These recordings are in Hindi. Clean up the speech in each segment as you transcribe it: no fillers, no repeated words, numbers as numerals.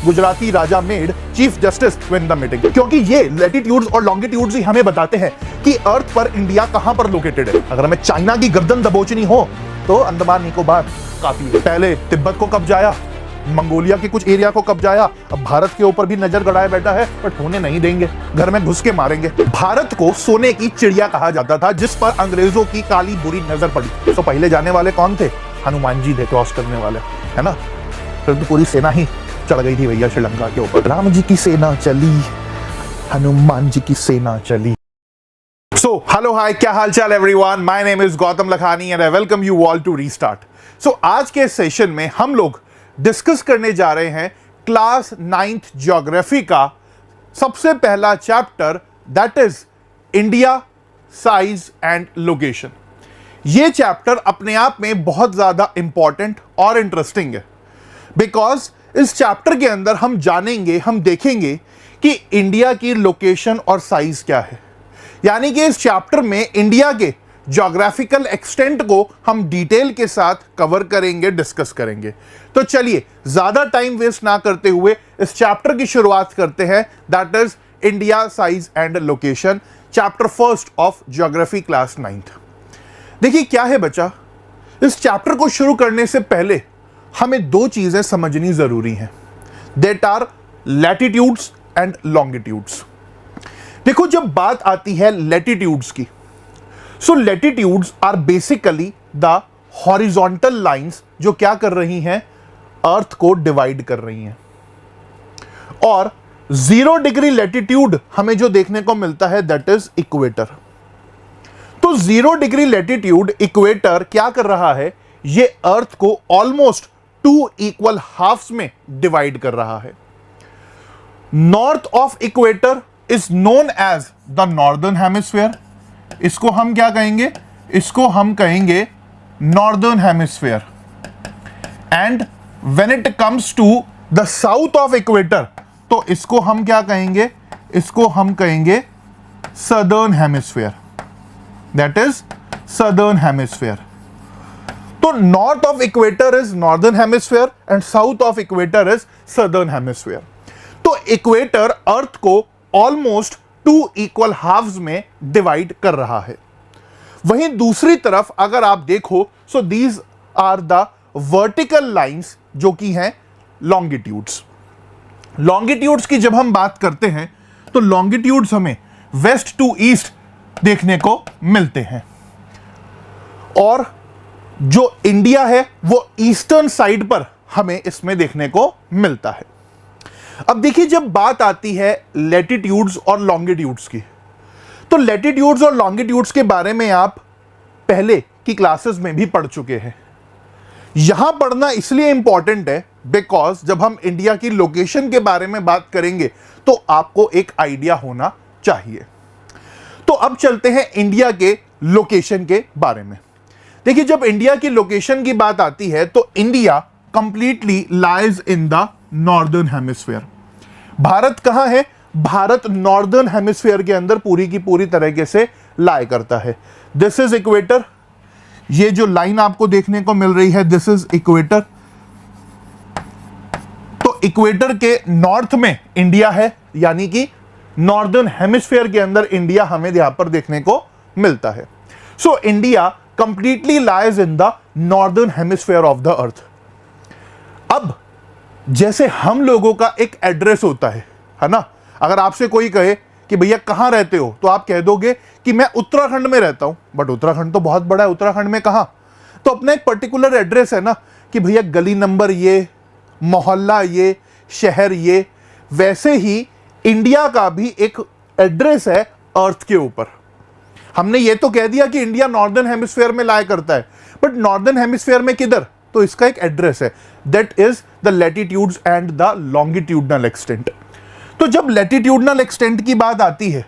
Gujarati Raja made chief justice to win the meeting, क्योंकि ये लैटिट्यूड्स और लॉन्गिट्यूड्स ही हमें बताते हैं कि अर्थ पर इंडिया कहां पर लोकेटेड है। अगर हमें चाइना की गर्दन दबोचनी हो तो अंडमान निकोबार काफी है। पहले तिब्बत को कब्जाया, मंगोलिया के कुछ एरिया को कब्जाया, अब भारत के ऊपर भी नजर गड़ाए बैठा है, बट होने नहीं देंगे, घर में घुस के मारेंगे। भारत को सोने की चिड़िया कहा जाता था, जिस पर अंग्रेजों की काली बुरी नजर पड़ी। तो पहले जाने वाले कौन थे? हनुमान जी थे क्रॉस करने वाले, है ना। फिर तो पूरी सेना ही चढ़ गई थी भैया श्रीलंका के ऊपर। राम जी की सेना चली, हनुमान जी की सेना चली। सो हेलो हाय, क्या हाल चाल everyone, my name is Gautam Lakhani and I welcome you all to restart. So आज के सेशन में हम लोग डिस्कस करने जा रहे हैं क्लास 9th ज्योग्राफी का सबसे पहला chapter, that is India size and location. ये चैप्टर अपने आप में बहुत ज्यादा इंपॉर्टेंट और इंटरेस्टिंग है, बिकॉज इस चैप्टर के अंदर हम जानेंगे, हम देखेंगे कि इंडिया की लोकेशन और साइज क्या है। यानी कि इस चैप्टर में इंडिया के ज्योग्राफिकल एक्सटेंट को हम डिटेल के साथ कवर करेंगे, डिस्कस करेंगे। तो चलिए ज्यादा टाइम वेस्ट ना करते हुए इस चैप्टर की शुरुआत करते हैं, that is India size and location, chapter first of geography class 9th। देखिए क्या है बच्चा, इस चैप्टर को शुरू करने से पहले हमें दो चीजें समझनी जरूरी हैं, that are latitudes and longitudes. देखो जब बात आती है लैटिट्यूड्स की, so latitudes are basically the horizontal lines जो क्या कर रही हैं, अर्थ को डिवाइड कर रही हैं। और 0 डिग्री लैटिट्यूड हमें जो देखने को मिलता है दैट इज इक्वेटर। तो 0 डिग्री लैटिट्यूड इक्वेटर क्या कर रहा है, ये अर्थ को ऑलमोस्ट 2 इक्वल हाफ्स में डिवाइड कर रहा है। North of equator is known as the northern hemisphere. इसको हम क्या कहेंगे, इसको हम कहेंगे northern hemisphere. And when it comes to the south of equator, तो इसको हम क्या कहेंगे, इसको हम कहेंगे southern hemisphere, that is southern hemisphere. तो north of equator is northern hemisphere and south of equator is southern hemisphere. तो इक्वेटर अर्थ को ऑलमोस्ट 2 इक्वल हाफ्स में डिवाइड कर रहा है। वहीं दूसरी तरफ अगर आप देखो, so these are the vertical lines जो कि हैं लॉन्गिट्यूड्स। लॉन्गिट्यूड्स की जब हम बात करते हैं तो लॉन्गिट्यूड्स हमें वेस्ट टू ईस्ट देखने को मिलते हैं, और जो इंडिया है वो ईस्टर्न साइड पर हमें इसमें देखने को मिलता है। अब देखिए जब बात आती है लैटिट्यूड्स और लॉन्गिट्यूड्स की, तो लैटिट्यूड्स और लॉन्गिट्यूड्स के बारे में आप पहले की क्लासेस में भी पढ़ चुके हैं। यहां पढ़ना इसलिए इंपॉर्टेंट है बिकॉज जब हम इंडिया की लोकेशन के बारे में बात करेंगे तो आपको एक आइडिया होना चाहिए। तो अब चलते हैं इंडिया के लोकेशन के बारे में। देखिए जब इंडिया की लोकेशन की बात आती है तो India completely lies in the northern hemisphere. Bharat कहां है, भारत नॉर्दर्न हेमिस्फीयर के अंदर पूरी की पूरी तरीके से लाई करता है। दिस इज इक्वेटर, ये जो लाइन आपको देखने को मिल रही है दिस इज इक्वेटर। तो इक्वेटर के नॉर्थ में इंडिया है, यानी कि नॉर्दर्न हेमिस्फीयर के अंदर इंडिया हमें यहां पर देखने को मिलता है। So India completely lies in the northern hemisphere of the earth. अब जैसे हम लोगों का एक एड्रेस होता है ना, अगर आपसे कोई कहे कि भैया कहां रहते हो, तो आप कह दोगे कि मैं उत्तराखंड में रहता हूं, बट उत्तराखंड तो बहुत बड़ा है, उत्तराखंड में कहां, तो अपना एक पर्टिकुलर एड्रेस है ना कि भैया गली नंबर ये, मोहल्ला ये, शहर ये। वैसे ही इंडिया का भी एक एड्रेस है अर्थ के ऊपर। हमने ये तो कह दिया कि इंडिया नॉर्दर्न हेमिस्फीयर में लाया करता है, बट नॉर्दर्न हेमिस्फीयर में किधर, तो इसका एक एड्रेस है, that is the latitudes and the longitudinal extent. तो जब लैटिट्यूडनल एक्सटेंट की बात आती है,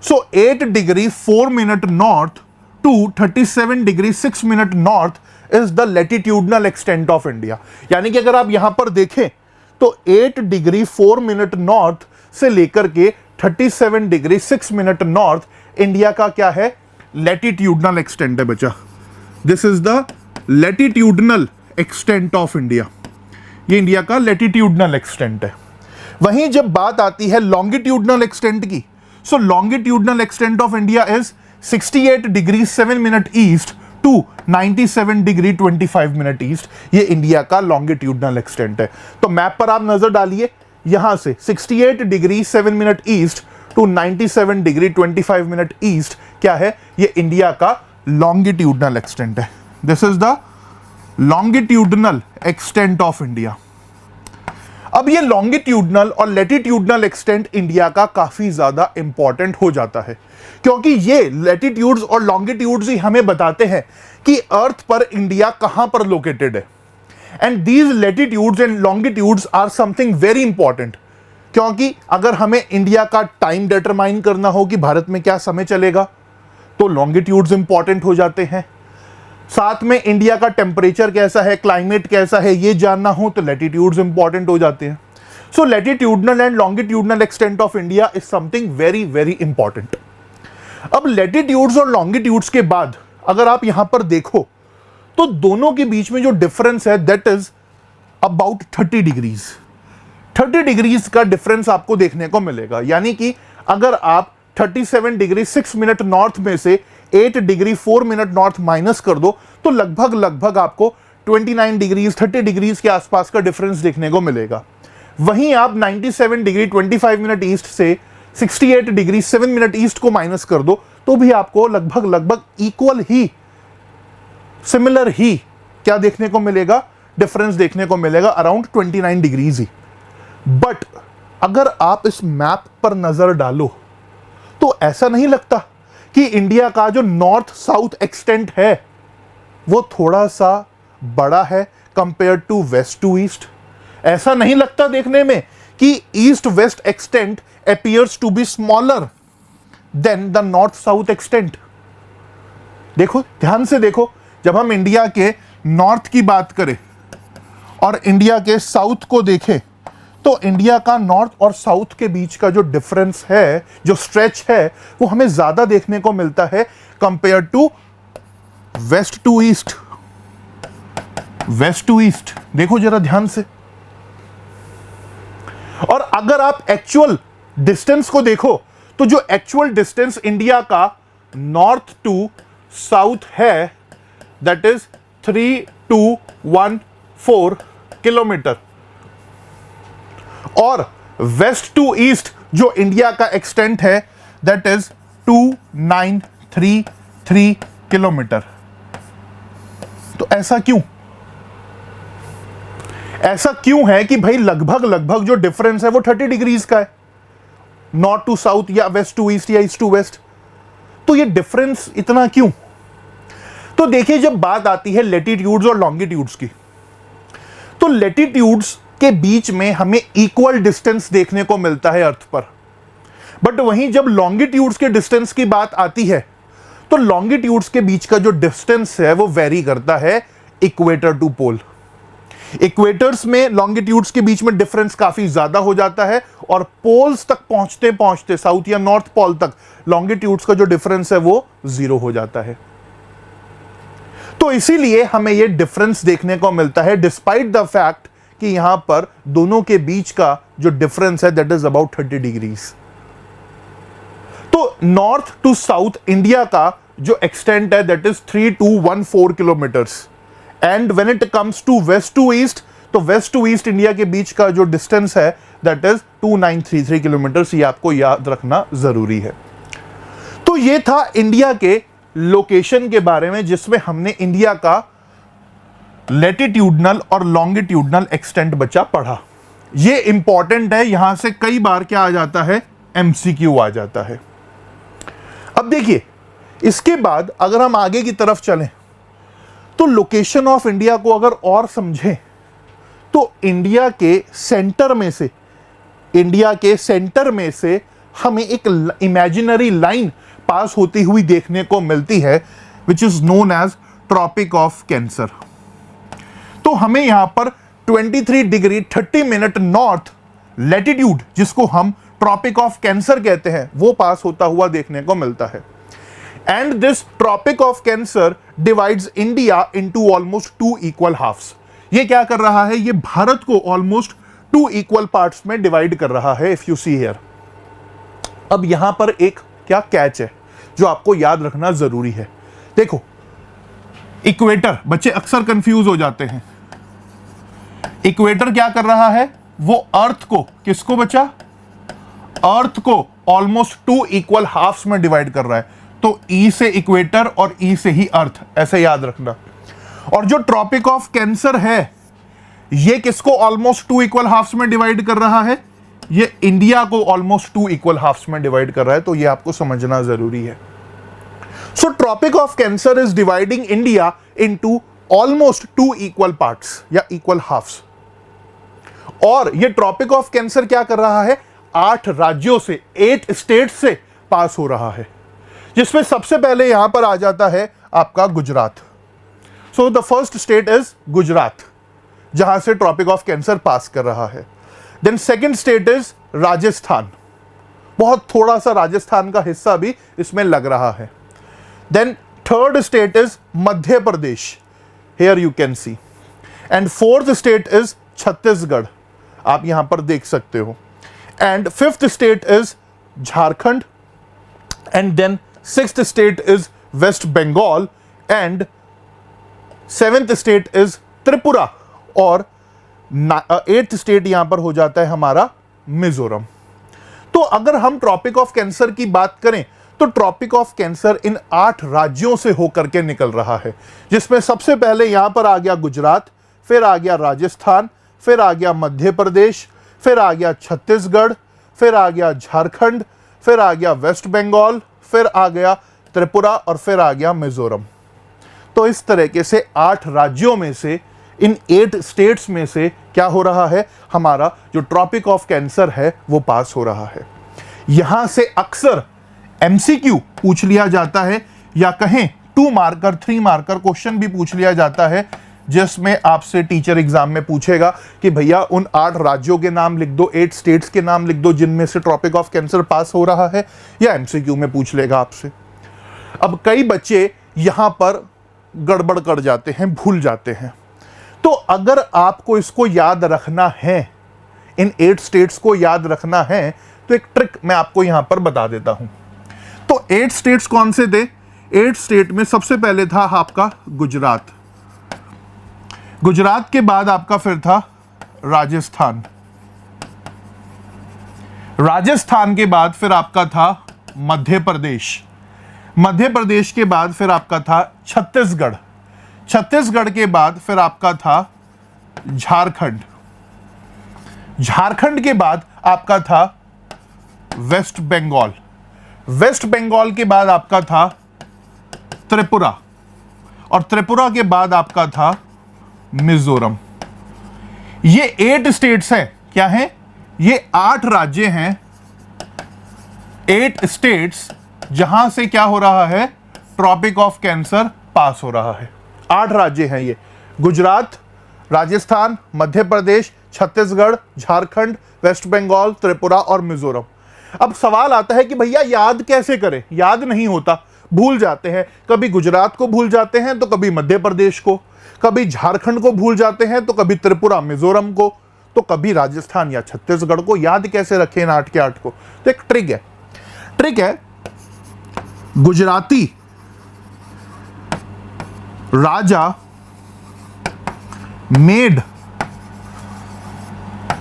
so 8 degree 4 minute north to 37 degree 6 minute north is the latitudinal extent of India. यानी कि अगर आप यहां पर देखें तो 8 डिग्री 4 मिनट नॉर्थ से लेकर के 37 डिग्री 6 मिनट नॉर्थ इंडिया का क्या है, लैटिट्यूडनल एक्सटेंट है बच्चा। This is the latitudinal extent of India, ये इंडिया का लैटिट्यूडनल एक्सटेंट है। वहीं जब बात आती है लॉन्गिट्यूडनल एक्सटेंट की, so longitudinal extent of India is 68 degree 7 minute east to 97 degree 25 minute east. ये इंडिया का लॉन्गिट्यूडनल एक्सटेंट है। तो मैप पर आप नजर डालिए, यहां से 68 degree 7 minute east to 97 degree 25 minute east क्या है, ये इंडिया का लॉन्गिट्यूडनल एक्सटेंट है। This is the longitudinal extent of India. अब ये लॉन्गिट्यूडनल और लैटिट्यूडनल एक्सटेंट इंडिया का काफी ज्यादा इंपॉर्टेंट हो जाता है, क्योंकि ये लैटिट्यूड्स और लॉन्गिट्यूड्स ही हमें बताते हैं कि अर्थ पर इंडिया कहां पर लोकेटेड है। And these latitudes and longitudes are something very important, क्योंकि अगर हमें इंडिया का टाइम डिटरमाइन करना हो कि भारत में क्या समय चलेगा, तो लॉन्गिट्यूड्स इंपॉर्टेंट हो जाते हैं। साथ में इंडिया का टेम्परेचर कैसा है, क्लाइमेट कैसा है, ये जानना हो तो लैटिट्यूड्स इंपॉर्टेंट हो जाते हैं। So latitudinal and longitudinal extent of India is something very very important. अब लैटिट्यूड्स और लॉन्गिट्यूड्स के बाद अगर आप यहां पर देखो तो दोनों के बीच में जो डिफरेंस है that is about 30 degrees. 30 degrees का डिफरेंस आपको देखने को मिलेगा, यानी कि अगर आप 37 डिग्री 6 मिनट नॉर्थ में से 8 डिग्री 4 मिनट नॉर्थ माइनस कर दो तो लगभग आपको 29 डिग्रीज 30 डिग्रीज के आसपास का डिफरेंस देखने को मिलेगा। वहीं आप 97 डिग्री 25 मिनट ईस्ट से 68 डिग्री 7 मिनट ईस्ट को माइनस कर दो तो भी आपको लगभग इक्वल ही, सिमिलर ही क्या देखने को मिलेगा, डिफरेंस देखने को मिलेगा अराउंड 29 डिग्रीज ही। बट अगर आप इस मैप पर नजर डालो तो ऐसा नहीं लगता कि इंडिया का जो नॉर्थ साउथ एक्सटेंट है वो थोड़ा सा बड़ा है compare to west to east. ऐसा नहीं लगता देखने में कि east west extent appears to be smaller than the north south extent। देखो, ध्यान से देखो, जब हम इंडिया के नॉर्थ की बात करें और इंडिया के साउथ को देखें तो इंडिया का नॉर्थ और साउथ के बीच का जो डिफरेंस है, जो स्ट्रेच है, वो हमें ज्यादा देखने को मिलता है compare to west to east. West to east देखो जरा ध्यान से। और अगर आप एक्चुअल डिस्टेंस को देखो तो जो एक्चुअल डिस्टेंस इंडिया का नॉर्थ टू साउथ है दैट इज 3214 किलोमीटर, और वेस्ट टू ईस्ट जो इंडिया का एक्सटेंट है दैट इज 2933 किलोमीटर। तो ऐसा क्यों है कि भाई लगभग जो डिफरेंस है वो 30 डिग्रीज का है, नॉर्थ टू साउथ या वेस्ट टू ईस्ट या ईस्ट टू वेस्ट। तो ये डिफरेंस इतना क्यों? तो देखिए, जब बात आती है लैटिट्यूड्स और लॉन्गिट्यूड्स की, तो लैटिट्यूड्स के बीच में हमें इक्वल डिस्टेंस देखने को मिलता है अर्थ पर। बट वहीं जब लॉन्गिट्यूड्स के डिस्टेंस की बात आती है तो लॉन्गिट्यूड्स के बीच का जो डिस्टेंस है वो वेरी करता है इक्वेटर टू पोल। इक्वेटर्स में लॉन्गिट्यूड्स के बीच में डिफरेंस काफी ज्यादा हो जाता है और पोल्स तक पहुंचते पहुंचते साउथ या नॉर्थ पोल तक लॉन्गिट्यूड्स का जो डिफरेंस है वो 0 हो जाता है। तो इसीलिए हमें यह डिफरेंस देखने को मिलता है डिस्पाइट द फैक्ट कि यहां पर दोनों के बीच का जो डिफरेंस है दैट इज अबाउट 30 डिग्रीज। तो नॉर्थ टू साउथ इंडिया का जो एक्सटेंट है that is 3214 kilometres, and when it comes to west to east, तो वेस्ट टू ईस्ट इंडिया के बीच का जो डिस्टेंस है दैट इज 2933 किलोमीटर्स। ये आपको याद रखना जरूरी है। तो ये था इंडिया के लोकेशन के बारे में, जिसमें हमने इंडिया का लैटिट्यूडनल और लॉन्गिट्यूडनल एक्सटेंट बचा पढ़ा। ये इंपॉर्टेंट है, यहां से कई बार क्या आ जाता है, एमसीक्यू आ जाता है। अब देखिए, इसके बाद अगर हम आगे की तरफ चलें तो लोकेशन ऑफ इंडिया को अगर और समझें तो इंडिया के सेंटर में से हमें एक इमेजिनरी लाइन पास होती हुई देखने को मिलती है which is known as tropic of cancer. तो हमें यहां पर 23 डिग्री 30 मिनट नॉर्थ लैटिट्यूड, जिसको हम ट्रॉपिक ऑफ कैंसर कहते हैं, वो पास होता हुआ देखने को मिलता है। And this tropic of cancer divides India into almost 2 equal halves. ये क्या कर रहा है, ये भारत को ऑलमोस्ट 2 इक्वल पार्ट्स में डिवाइड कर रहा है, इफ यू सी हियर। अब यहां पर एक क्या कैच है जो आपको याद रखना जरूरी है। देखो इक्वेटर, बच्चे अक्सर कंफ्यूज हो जाते हैं। इक्वेटर क्या कर रहा है, वो अर्थ को, किसको बच्चा, अर्थ को ऑलमोस्ट 2 इक्वल हाफ्स में डिवाइड कर रहा है। तो ई से इक्वेटर और ई से ही अर्थ, ऐसे याद रखना। और जो ट्रॉपिक ऑफ कैंसर है ये किसको ऑलमोस्ट 2 इक्वल हाफ्स में डिवाइड कर रहा है, ये इंडिया को ऑलमोस्ट 2 इक्वल हाफ्स में डिवाइड कर रहा है। तो ये आपको समझना जरूरी है। So tropic of cancer is dividing India into almost 2 equal parts या इक्वल हाफ्स। और ये ट्रॉपिक ऑफ कैंसर क्या कर रहा है, 8 राज्यों से, 8 स्टेट्स से पास हो रहा है, जिसमें सबसे पहले यहां पर आ जाता है आपका Gujarat. So the first state is Gujarat, जहां से ट्रॉपिक ऑफ कैंसर पास कर रहा है। Then second state is Rajasthan, बहुत थोड़ा सा राजस्थान का हिस्सा भी इसमें लग रहा है। Then third state is Madhya Pradesh, here you can see. And fourth state is Chhattisgarh, आप यहां पर देख सकते हो। And fifth state is Jharkhand. And then sixth state is west Bengal. And seventh state is Tripura. और 8th स्टेट यहां पर हो जाता है हमारा मिजोरम। तो अगर हम ट्रॉपिक ऑफ कैंसर की बात करें तो ट्रॉपिक ऑफ कैंसर इन 8 राज्यों से होकर के निकल रहा है, जिसमें सबसे पहले यहां पर आ गया गुजरात, फिर आ गया राजस्थान, फिर आ गया मध्य प्रदेश, फिर आ गया छत्तीसगढ़, फिर आ गया झारखंड, फिर आ गया वेस्ट बंगाल, फिर आ गया त्रिपुरा और फिर आ गया मिजोरम। तो इस तरीके से 8 राज्यों में से, इन 8 स्टेट्स में से क्या हो रहा है, हमारा जो ट्रॉपिक ऑफ कैंसर है वो पास हो रहा है। यहां से अक्सर एमसीक्यू पूछ लिया जाता है, या कहें 2 मार्कर 3 मार्कर क्वेश्चन भी पूछ लिया जाता है, जिसमें आपसे टीचर एग्जाम में पूछेगा कि भैया उन 8 राज्यों के नाम लिख दो, 8 स्टेट्स के नाम लिख दो जिनमें से ट्रॉपिक ऑफ कैंसर पास हो रहा है, या एमसीक्यू में पूछ लेगा आपसे। अब कई बच्चे यहां पर गड़बड़ कर जाते हैं, भूल जाते हैं। तो अगर आपको इसको याद रखना है, इन 8 स्टेट्स को याद रखना है, तो एक ट्रिक मैं आपको यहां पर बता देता हूं। तो 8 स्टेट्स कौन से थे, 8 स्टेट में सबसे पहले था आपका गुजरात, गुजरात के बाद आपका फिर था राजस्थान, राजस्थान के बाद फिर आपका था मध्य प्रदेश, मध्य प्रदेश के बाद फिर आपका था छत्तीसगढ़, छत्तीसगढ़ के बाद फिर आपका था झारखंड, झारखंड के बाद आपका था वेस्ट बंगाल, वेस्ट बंगाल के बाद आपका था त्रिपुरा, और त्रिपुरा के बाद आपका था मिजोरम। ये 8 स्टेट्स हैं, क्या हैं, ये 8 राज्य हैं, 8 स्टेट्स जहां से क्या हो रहा है, ट्रॉपिक ऑफ कैंसर पास हो रहा है। 8 राज्य हैं ये, गुजरात, राजस्थान, मध्य प्रदेश, छत्तीसगढ़, झारखंड, वेस्ट बंगाल, त्रिपुरा और मिजोरम। अब सवाल आता है कि भैया याद कैसे करें, याद नहीं होता, भूल जाते हैं। कभी गुजरात को भूल जाते हैं तो कभी मध्य प्रदेश को, कभी झारखंड को भूल जाते हैं तो कभी त्रिपुरा मिजोरम को, तो कभी राजस्थान या छत्तीसगढ़ को। याद कैसे रखें इन 8 के 8 को, तो एक ट्रिक है गुजराती राजा made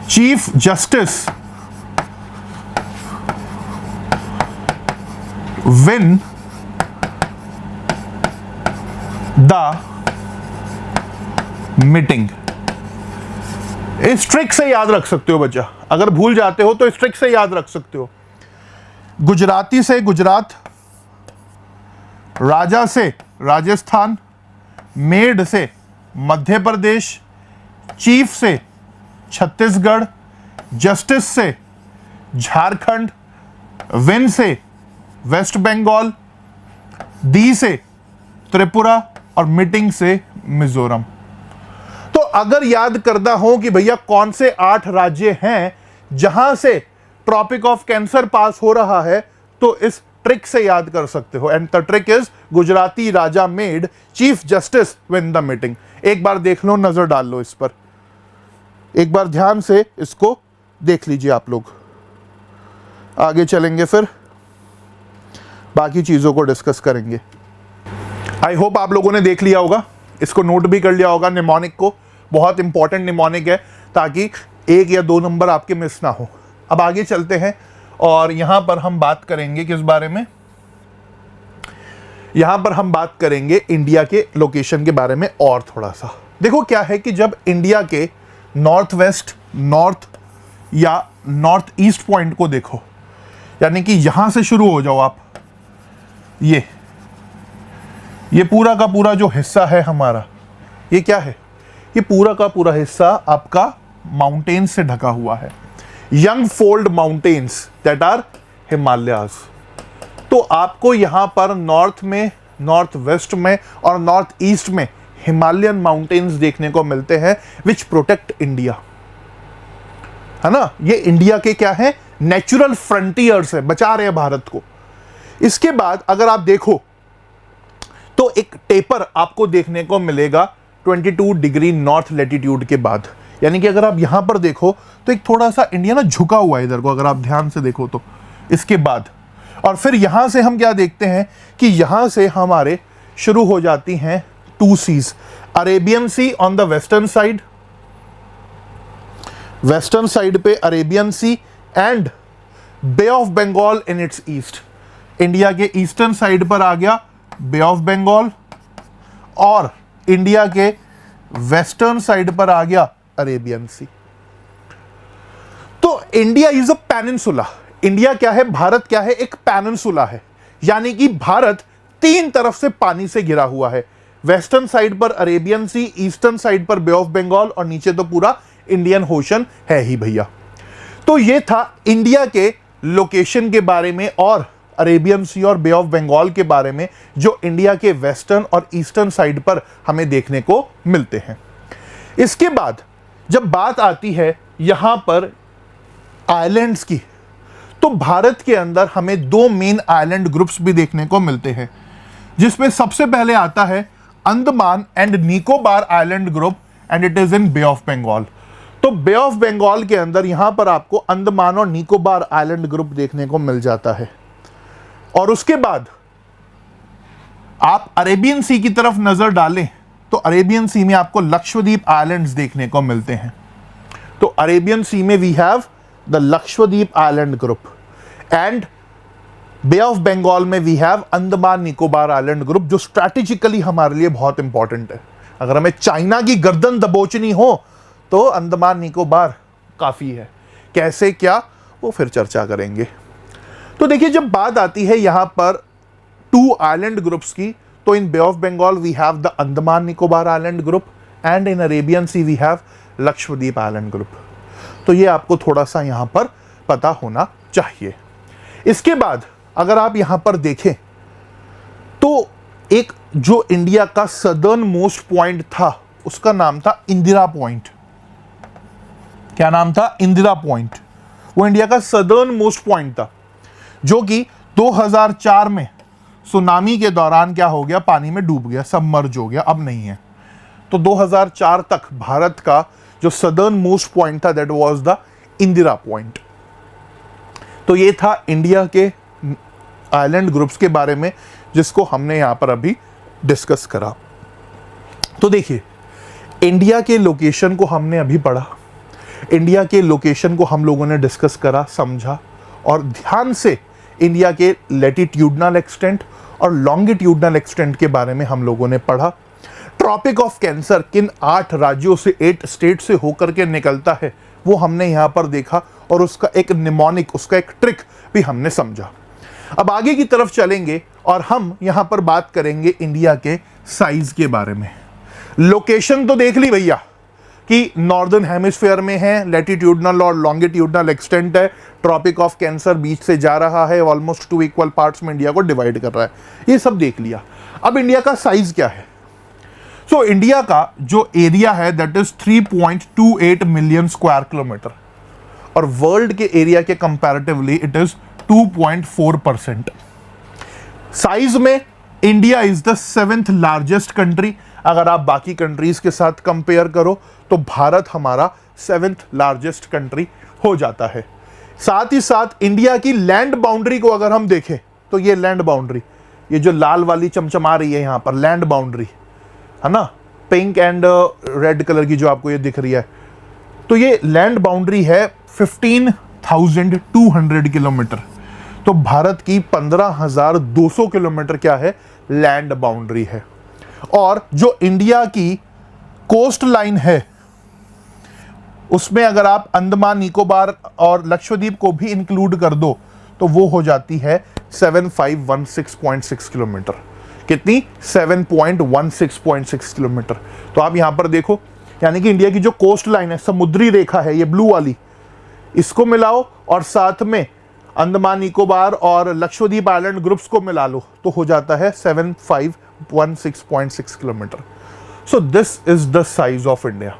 chief justice win the meeting. इस ट्रिक से याद रख सकते हो बच्चा, अगर भूल जाते हो तो इस ट्रिक से याद रख सकते हो। गुजराती से गुजरात, राजा से राजस्थान, मेड से मध्य प्रदेश, चीफ से छत्तीसगढ़, जस्टिस से झारखंड, विन से वेस्ट बंगाल, दी से त्रिपुरा और मीटिंग से मिजोरम। तो अगर याद करना हो कि भैया कौन से 8 राज्य हैं जहां से ट्रॉपिक ऑफ कैंसर पास हो रहा है, तो इस ट्रिक से याद कर सकते हो। And the trick is Gujarati Raja made chief justice win the meeting. एक बार देख लो, नजर डाल लो इस पर। एक बार ध्यान से इसको देख लीजिए आप लोग, आगे चलेंगे फिर बाकी चीज़ों को डिस्कस करेंगे। आई होप आप लोगों ने देख लिया होगा, इसको नोट भी कर लिया होगा निमोनिक को, बहुत इंपॉर्टेंट निमोनिक है ताकि 1 या 2 नंबर आपके मिस ना हो। अब आगे चलते हैं और यहां पर हम बात करेंगे किस बारे में, यहां पर हम बात करेंगे इंडिया के लोकेशन के बारे में और थोड़ा सा। देखो क्या है कि जब इंडिया के नॉर्थ वेस्ट, नॉर्थ या नॉर्थ ईस्ट पॉइंट को देखो, यानी कि यहां से शुरू हो जाओ आप, ये पूरा का पूरा जो हिस्सा है हमारा, ये क्या है, ये पूरा का पूरा हिस्सा आपका माउंटेन्स से ढका हुआ है, young fold mountains that are Himalayas. तो आपको यहां पर नॉर्थ में, नॉर्थ वेस्ट में और नॉर्थ ईस्ट में हिमालयन माउंटेन्स देखने को मिलते हैं विच प्रोटेक्ट इंडिया, है ना। ये इंडिया के क्या है, नेचुरल फ्रंटियर्स है, बचा रहे हैं भारत को। इसके बाद अगर आप देखो तो एक टेपर आपको देखने को मिलेगा 22 डिग्री नॉर्थ लैटिट्यूड के बाद, यानी कि अगर आप यहां पर देखो तो एक थोड़ा सा इंडिया ना झुका हुआ है इधर को, अगर आप ध्यान से देखो तो इसके बाद। और फिर यहां से हम क्या देखते हैं कि यहां से हमारे शुरू हो जाती हैं 2 seas, Arabian sea on the western side, western side पे Arabian sea and bay of Bengal in its east. India के ईस्टर्न साइड पर आ गया बे ऑफ बंगाल और इंडिया के वेस्टर्न साइड पर आ गया अरेबियन सी। तो India is a peninsula. India क्या है, भारत क्या है, एक पेनिनसुला है, यानी कि भारत 3 तरफ से पानी से घिरा हुआ है। वेस्टर्न साइड पर अरेबियन सी, ईस्टर्न साइड पर बे ऑफ बंगाल और नीचे तो पूरा इंडियन ओशन है ही भैया। तो ये था इंडिया के लोकेशन के बारे में और अरेबियन सी और बे ऑफ बंगाल के बारे में, जो इंडिया के वेस्टर्न और ईस्टर्न साइड पर हमें देखने को मिलते हैं। इसके बाद जब बात आती है यहां पर आइलैंड्स की, तो भारत के अंदर हमें 2 मेन आइलैंड ग्रुप्स भी देखने को मिलते हैं, जिसमें सबसे पहले आता है Andaman and Nicobar island group and it is in bay of Bengal. तो बे ऑफ बंगाल के अंदर यहां पर आपको अंडमान और निकोबार आइलैंड ग्रुप देखने को मिल जाता है। और उसके बाद आप अरेबियन सी की तरफ नजर डालें तो अरेबियन सी में आपको लक्षद्वीप आइलैंड्स देखने को मिलते हैं। तो अरेबियन सी में we have the Lakshadweep island group and bay of Bengal में we have Andaman Nicobar island group, जो स्ट्रैटेजिकली हमारे लिए बहुत इंपॉर्टेंट है। अगर हमें चाइना की गर्दन दबोचनी हो तो अंडमान निकोबार काफी है। कैसे क्या वो फिर चर्चा करेंगे। तो देखिए जब बात आती है यहां पर 2 आइलैंड ग्रुप्स की, तो in bay of Bengal we have the Andaman Nicobar island group and in Arabian sea we have Lakshadweep island group. तो ये आपको थोड़ा सा यहां पर पता होना चाहिए। इसके बाद अगर आप यहां पर देखें तो एक जो इंडिया का सदर्न मोस्ट पॉइंट था उसका नाम था इंदिरा पॉइंट। क्या नाम था? इंदिरा पॉइंट। वो इंडिया का सदर्न मोस्ट पॉइंट था, जो कि 2004 में सुनामी के दौरान क्या हो गया, पानी में डूब गया, सबमर्ज हो गया, अब नहीं है। तो 2004 तक भारत का जो सदर्न मोस्ट पॉइंट था that was the Indira point. तो ये था इंडिया के आइलैंड ग्रुप्स के बारे में, जिसको हमने यहां पर अभी डिस्कस करा। तो देखिए इंडिया के लोकेशन को हमने अभी पढ़ा, इंडिया के लोकेशन को हम लोगों ने डिस्कस करा, समझा, और ध्यान से इंडिया के लैटिट्यूडनल एक्सटेंट और लॉन्गिट्यूडनल एक्सटेंट के बारे में हम लोगों ने पढ़ा। ट्रॉपिक ऑफ कैंसर किन 8 राज्यों से 8 स्टेट से होकर के निकलता है वो हमने यहाँ पर देखा, और उसका एक निमोनिक, उसका एक ट्रिक भी हमने समझा। अब आगे की तरफ चलेंगे और हम यहाँ पर बात करेंगे इंडिया के साइज के बारे में। लोकेशन तो देख ली भैया कि नॉर्दर्न हेमिस्फीयर में है, लैटिट्यूडनल और लॉन्गिट्यूडनल एक्सटेंट है, ट्रॉपिक ऑफ कैंसर बीच से जा रहा है, ऑलमोस्ट 2 इक्वल पार्ट्स में इंडिया को डिवाइड कर रहा है, ये सब देख लिया। अब इंडिया का साइज क्या है? सो इंडिया का जो एरिया है that is 3.28 million square kilometre, और वर्ल्ड के एरिया के कंपैरेटिवली इट इज 2.4%। साइज में India is the 7th largest country. अगर आप बाकी कंट्रीज के साथ कंपेयर करो तो भारत हमारा 7th लार्जेस्ट कंट्री हो जाता है। साथ ही साथ इंडिया की लैंड बाउंड्री को अगर हम देखें तो ये लैंड बाउंड्री, ये जो लाल वाली चमचमा रही है यहां पर लैंड बाउंड्री है ना, पिंक एंड रेड कलर की जो आपको ये दिख रही है, तो ये लैंड बाउंड्री है 15,200 किलोमीटर। तो भारत की 15,200 किलोमीटर क्या है, लैंड बाउंड्री है। और जो इंडिया की कोस्ट लाइन है उसमें अगर आप अंडमान निकोबार और लक्षद्वीप को भी इंक्लूड कर दो तो वो हो जाती है 7516.6 किलोमीटर। कितनी? 7.16.6 किलोमीटर। तो आप यहां पर देखो, यानी कि इंडिया की जो कोस्ट लाइन है, समुद्री रेखा है ये ब्लू वाली, इसको मिलाओ और साथ में अंडमान निकोबार और लक्षद्वीप आइलैंड ग्रुप्स को मिला लो तो हो जाता है 7516.6 kilometre. So this is the size of India.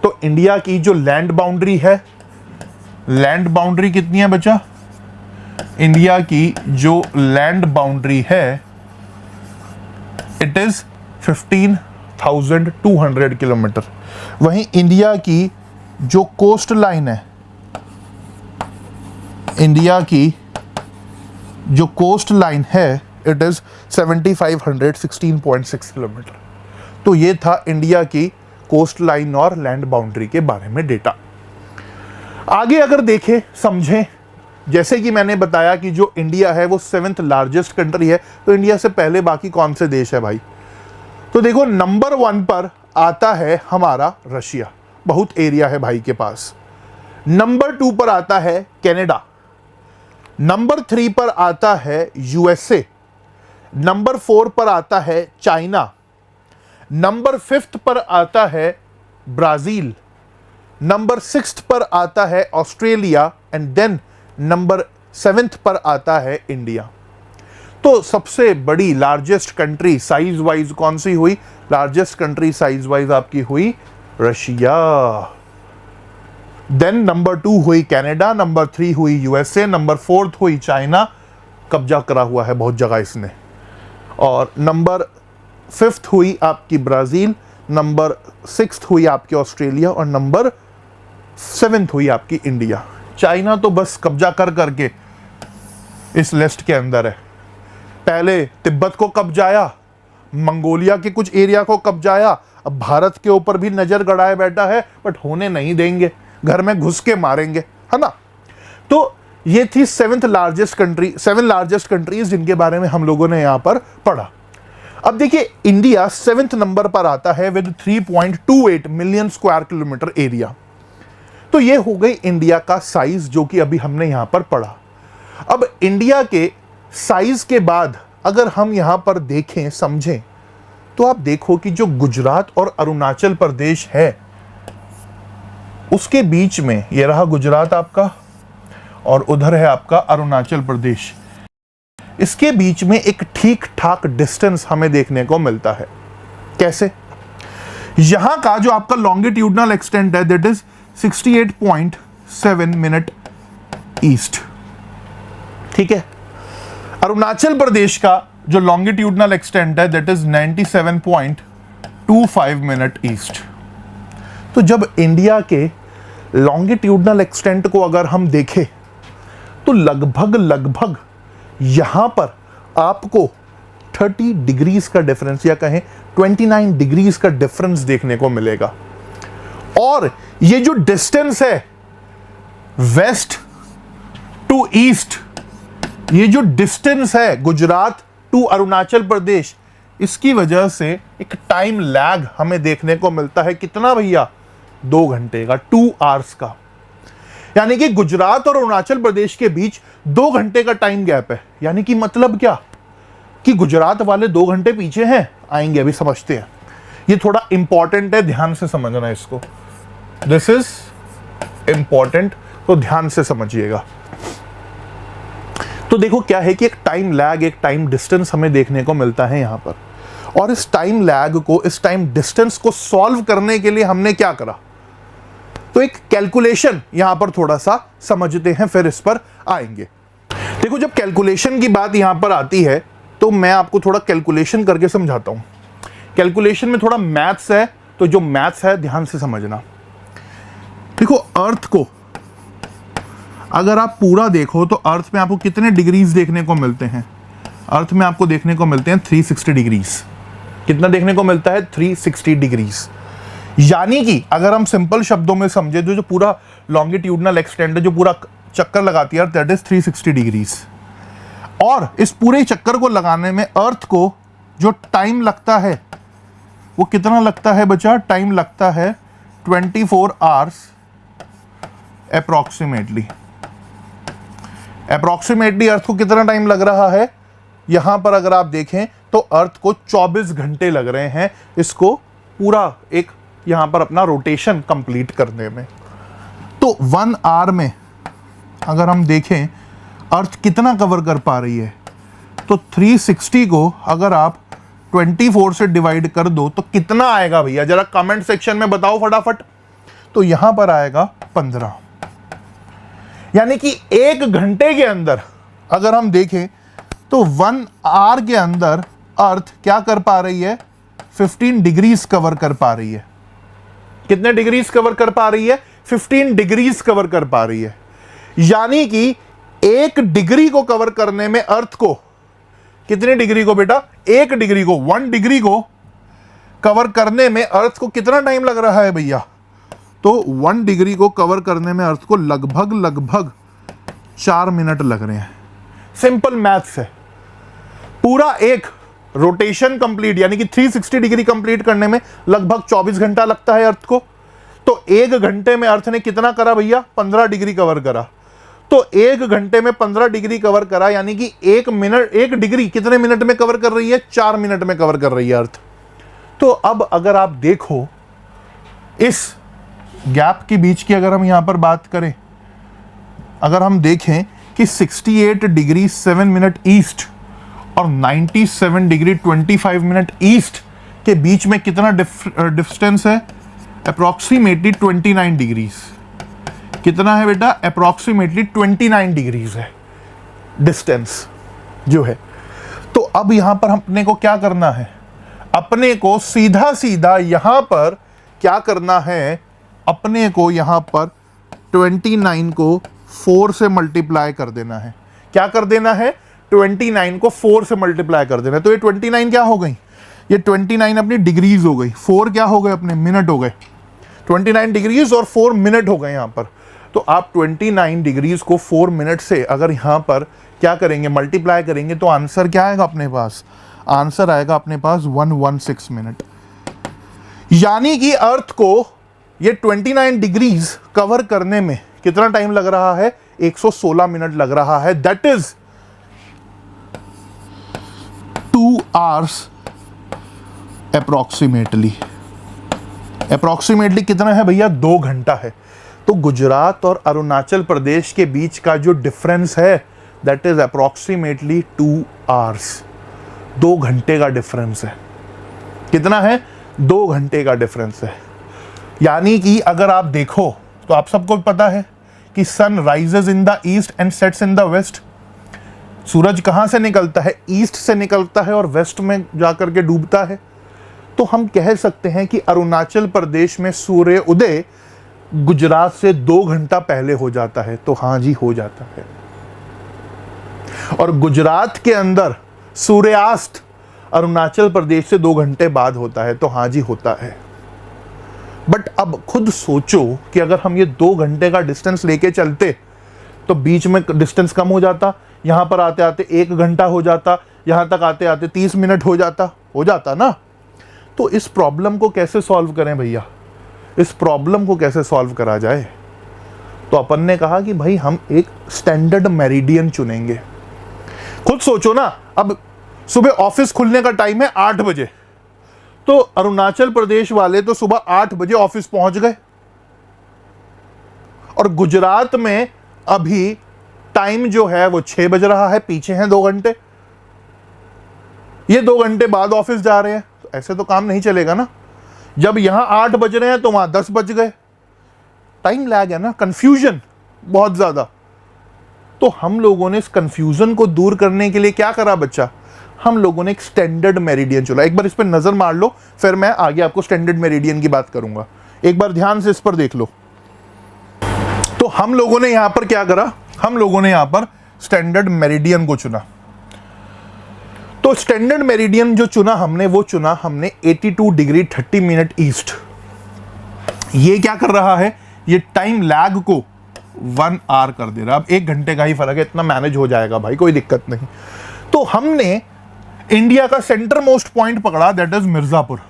तो इंडिया की जो लैंड बाउंड्री है, लैंड बाउंड्री कितनी है बच्चा? इंडिया की जो लैंड बाउंड्री है इट इज 15,200 किलोमीटर। वहीं इंडिया की जो कोस्ट लाइन है, इंडिया की जो कोस्ट लाइन है इट इज 7,516.6 किलोमीटर। तो ये था इंडिया की कोस्ट लाइन और लैंड बाउंड्री के बारे में डेटा। आगे अगर देखें समझें, जैसे कि मैंने बताया कि जो इंडिया है वो 7th लार्जेस्ट कंट्री है, तो इंडिया से पहले बाकी कौन से देश है भाई? तो देखो नंबर 1 पर आता है हमारा रशिया, बहुत एरिया है भाई के पास। नंबर 2 पर आता है कनाडा। नंबर 3 पर आता है यूएसए। नंबर 4 पर आता है चाइना। नंबर 5th पर आता है ब्राजील। नंबर 6th पर आता है Australia and then number 7th पर आता है इंडिया। तो सबसे बड़ी लार्जेस्ट कंट्री साइज वाइज कौन सी हुई? लार्जेस्ट कंट्री साइज वाइज आपकी हुई रशिया। देन नंबर 2 हुई कनाडा, नंबर 3 हुई यूएसए, नंबर 4th हुई चाइना, कब्जा करा हुआ है बहुत जगह इसने, और नंबर 5th हुई आपकी ब्राजील, नंबर 6th हुई आपकी ऑस्ट्रेलिया और नंबर 7th हुई आपकी इंडिया। चाइना तो बस कब्जा कर करके इस लिस्ट के अंदर है। पहले तिब्बत को कब्जाया, मंगोलिया के कुछ एरिया को कब्जाया, अब भारत के ऊपर भी नजर गड़ाए बैठा है, बट होने नहीं देंगे, घर में घुस के मारेंगे, है ना। तो ये थी 7th largest country, 7 largest countries जिनके बारे में हम लोगों ने यहां पर पढ़ा। अब देखिए इंडिया 7th नंबर पर आता है with 3.28 million square kilometre area. तो ये हो गई इंडिया का साइज जो कि अभी हमने यहां पर पढ़ा। अब इंडिया के साइज के बाद अगर हम यहां पर देखें समझें तो आप देखो कि जो गुजरात और अरुणाचल प्रदेश है उसके बीच में ये रहा गुजरात आपका और उधर है आपका अरुणाचल प्रदेश। इसके बीच में एक ठीक ठाक डिस्टेंस हमें देखने को मिलता है। कैसे? यहां का जो आपका लॉन्गिट्यूडनल एक्सटेंट है दैट इज 68.7 मिनट ईस्ट। ठीक है। अरुणाचल प्रदेश का जो लॉन्गिट्यूडनल एक्सटेंट है दैट इज 97.25 मिनट ईस्ट। तो जब इंडिया के लॉन्गिट्यूडनल एक्सटेंट को अगर हम देखें तो लगभग यहां पर आपको 30 डिग्रीज का डिफरेंस या कहें 29 डिग्रीज का डिफरेंस देखने को मिलेगा। और ये जो डिस्टेंस है वेस्ट टू ईस्ट, ये जो डिस्टेंस है गुजरात टू अरुणाचल प्रदेश, इसकी वजह से एक टाइम लैग हमें देखने को मिलता है। कितना भैया? 2 घंटे का, 2 आवर्स का। यानी कि गुजरात और अरुणाचल प्रदेश के बीच 2 घंटे का टाइम गैप है। यानी कि मतलब क्या कि गुजरात वाले 2 घंटे पीछे हैं, आएंगे अभी समझते हैं। ये थोड़ा इंपॉर्टेंट है, ध्यान से समझना इसको। दिस इज इंपॉर्टेंट, तो ध्यान से समझिएगा। तो देखो क्या है कि एक टाइम लैग, एक टाइम डिस्टेंस हमें देखने को मिलता है यहां पर। और इस टाइम लैग को, इस टाइम डिस्टेंस को सॉल्व करने के लिए हमने क्या करा, तो एक कैलकुलेशन यहां पर थोड़ा सा समझते हैं, फिर इस पर आएंगे। देखो जब कैलकुलेशन की बात यहां पर आती है तो मैं आपको थोड़ा कैलकुलेशन करके समझाता हूं। कैलकुलेशन में थोड़ा मैथ्स है, तो जो मैथ्स है ध्यान से समझना। देखो अर्थ को अगर आप पूरा देखो तो अर्थ में आपको कितने डिग्रीज देखने को मिलते हैं? अर्थ में आपको देखने को मिलते हैं 360 डिग्रीज। कितना देखने को मिलता है? 360 डिग्रीज। यानी कि अगर हम सिंपल शब्दों में समझे तो जो पूरा लॉन्गिट्यूडनल एक्सटेंड जो पूरा चक्कर लगाती है दैट इज 360 डिग्रीज। और इस पूरे चक्कर को लगाने में अर्थ को जो टाइम लगता है वो कितना लगता है बच्चा? टाइम लगता है 24 आवर्स अप्रोक्सीमेटली अर्थ को कितना टाइम लग रहा है? यहां पर अगर आप देखें तो अर्थ को 24 घंटे लग रहे हैं इसको पूरा एक यहां पर अपना रोटेशन कंप्लीट करने में। तो 1 आवर में अगर हम देखें अर्थ कितना कवर कर पा रही है, तो 360 को अगर आप 24 से डिवाइड कर दो तो कितना आएगा भैया? जरा कमेंट सेक्शन में बताओ फटाफट। तो यहां पर आएगा 15। यानी कि 1 घंटे के अंदर अगर हम देखें तो 1 आवर के अंदर अर्थ क्या कर पा रही है? 15 डिग्रीज कवर कर पा रही है। कितने डिग्रीज कवर कर पा रही है? 15 डिग्रीज कवर कर पा रही है। यानी कि 1 डिग्री को कवर करने में अर्थ को कितने डिग्री को बेटा? 1 डिग्री को 1 डिग्री को कवर करने में अर्थ को कितना टाइम लग रहा है भैया? तो 1 डिग्री को कवर करने में अर्थ को लगभग 4 मिनट लग रहे हैं। सिंपल मैथ्स है। पूरा एक रोटेशन कंप्लीट यानी कि 360 डिग्री कंप्लीट करने में लगभग 24 घंटा लगता है अर्थ को। तो 1 घंटे में अर्थ ने कितना करा भैया? 15 डिग्री कवर करा। तो 1 घंटे में 15 डिग्री कवर करा, यानी कि 1 डिग्री कितने मिनट में कवर कर रही है? 4 मिनट में कवर कर रही है अर्थ। तो अब अगर आप देखो इस गैप के बीच की अगर हम यहां पर बात करें, अगर हम देखें कि 68 डिग्री 7 मिनट ईस्ट और 97 डिग्री 25 मिनट ईस्ट के बीच में कितना डिस्टेंस है? Approximately 29 degrees. कितना है बेटा? अप्रॉक्सीमेटली 29 डिग्रीज है डिस्टेंस जो है। तो अब यहां पर अपने को क्या करना है? अपने को सीधा सीधा यहां पर क्या करना है? अपने को यहां पर 29 को 4 से मल्टीप्लाई कर देना है। क्या कर देना है? 29 को 4 से मल्टीप्लाई कर देना है। तो ये 29 क्या हो गई? ये 29 अपनी डिग्रीज हो गई। 4 क्या हो गए? अपने मिनट हो गए। 29 डिग्रीज और 4 मिनट हो गए यहां पर। तो आप 29 डिग्रीज को 4 मिनट से अगर यहां पर क्या करेंगे? मल्टीप्लाई करेंगे तो आंसर क्या आएगा अपने पास? आंसर आएगा अपने पास 116 मिनट। यानी कि अर्थ को ये 29 डिग्रीज कवर करने में कितना टाइम लग रहा है? 116 मिनट लग रहा है। That is 2 hours approximately. Approximately कितना है भैया? 2 घंटा है। तो गुजरात और अरुणाचल प्रदेश के बीच का जो डिफरेंस है दैट इज अप्रोक्सीमेटली 2 आवर्स। 2 घंटे का डिफरेंस है। कितना है? 2 घंटे का डिफरेंस है। यानी कि अगर आप देखो तो आप सबको पता है कि sun rises in the east and sets in the west. सूरज कहां से निकलता है? ईस्ट से निकलता है और वेस्ट में जाकर के डूबता है। तो हम कह सकते हैं कि अरुणाचल प्रदेश में सूर्य उदय गुजरात से 2 घंटा पहले हो जाता है। तो हां जी, हो जाता है। और गुजरात के अंदर सूर्यास्त अरुणाचल प्रदेश से 2 घंटे बाद होता है। तो हां जी, होता है। बट अब खुद सोचो कि अगर हम ये 2 घंटे का डिस्टेंस लेके चलते तो बीच में डिस्टेंस कम हो जाता। यहां पर आते आते 1 घंटा हो जाता, यहां तक आते आते 30 मिनट हो जाता ना। तो इस प्रॉब्लम को कैसे सॉल्व करें भैया? इस प्रॉब्लम को कैसे सॉल्व करा जाए? तो अपन ने कहा कि भाई हम एक स्टैंडर्ड मेरिडियन चुनेंगे। खुद सोचो ना, अब सुबह ऑफिस खुलने का टाइम है 8 बजे, तो अरुणाचल प्रदेश वाले तो सुबह 8 बजे ऑफिस पहुंच गए और गुजरात में अभी टाइम जो है वो 6 बज रहा है, पीछे हैं 2 घंटे। ये 2 घंटे बाद ऑफिस जा रहे हैं। तो ऐसे तो काम नहीं चलेगा ना। जब यहां 8 बज रहे हैं तो वहां 10 बज गए। टाइम लैग है ना, कंफ्यूजन बहुत ज्यादा। तो हम लोगों ने इस कंफ्यूजन को दूर करने के लिए क्या करा बच्चा? हम लोगों ने एक स्टैंडर्ड मेरिडियन चुना। एक बार इस पर नजर मार लो, फिर मैं आगे आपको स्टैंडर्ड मेरिडियन की बात करूंगा। एक बार ध्यान से इस पर देख लो। तो हम लोगों ने यहां पर क्या करा, हम लोगों ने यहां पर स्टैंडर्ड मेरिडियन को चुना। तो स्टैंडर्ड मेरिडियन जो चुना हमने, वो चुना हमने 82 डिग्री 30 मिनट ईस्ट। ये क्या कर रहा है, ये टाइम लैग को 1 आवर कर दे रहा है। अब 1 घंटे का ही फर्क है, इतना मैनेज हो जाएगा भाई, कोई दिक्कत नहीं। तो हमने इंडिया का सेंटर मोस्ट पॉइंट पकड़ा, दैट इज मिर्जापुर।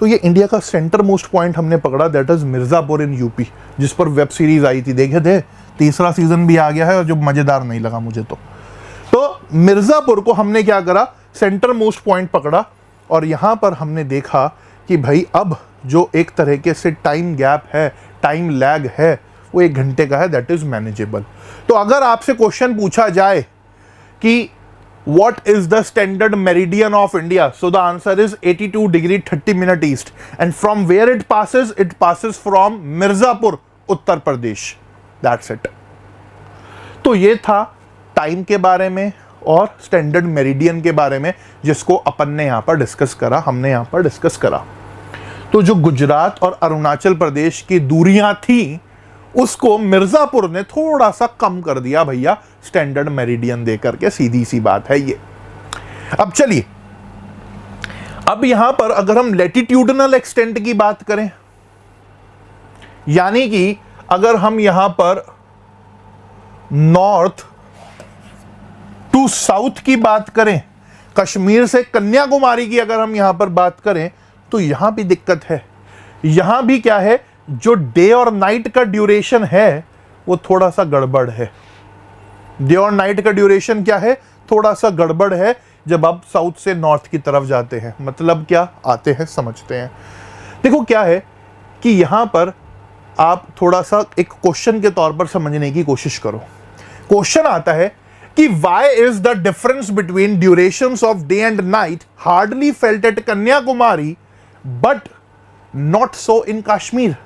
तो ये इंडिया का सेंटर मोस्ट पॉइंट हमने पकड़ा, that is Mirzapur in UP, जिस पर वेब सीरीज आई थी, देखे थे? तीसरा सीजन भी आ गया है, और जो मजेदार नहीं लगा मुझे। तो मिर्जापुर को हमने क्या करा, सेंटर मोस्ट पॉइंट पकड़ा, और यहां पर हमने देखा कि भाई अब जो एक तरीके से टाइम गैप है, टाइम लैग है, वो 1 घंटे का है, दैट इज मैनेजेबल। तो अगर आपसे क्वेश्चन पूछा जाए कि what is the standard meridian of India, so the answer is 82 degree 30 minute east, and from where it passes from Mirzapur, Uttar Pradesh. That's it। तो ये था टाइम के बारे में और स्टैंडर्ड मेरिडियन के बारे में, जिसको अपन ने यहां पर डिस्कस करा, हमने यहां पर डिस्कस करा। तो जो गुजरात और अरुणाचल प्रदेश की दूरियां थी, उसको मिर्जापुर ने थोड़ा सा कम कर दिया भैया, स्टैंडर्ड मेरिडियन देकर के, सीधी सी बात है ये। अब चलिए, अब यहां पर अगर हम लैटिट्यूडनल एक्सटेंट की बात करें, यानी कि अगर हम यहां पर नॉर्थ टू साउथ की बात करें, कश्मीर से कन्याकुमारी की अगर हम यहां पर बात करें, तो यहां भी दिक्कत है। यहां भी क्या है, जो डे और नाइट का ड्यूरेशन है वो थोड़ा सा गड़बड़ है। डे और नाइट का ड्यूरेशन क्या है, थोड़ा सा गड़बड़ है जब आप साउथ से नॉर्थ की तरफ जाते हैं। मतलब क्या, आते हैं समझते हैं। देखो क्या है कि यहां पर आप थोड़ा सा एक क्वेश्चन के तौर पर समझने की कोशिश करो। क्वेश्चन आता है कि why is the difference between durations of day and night hardly felt at Kanyakumari but not so in Kashmir.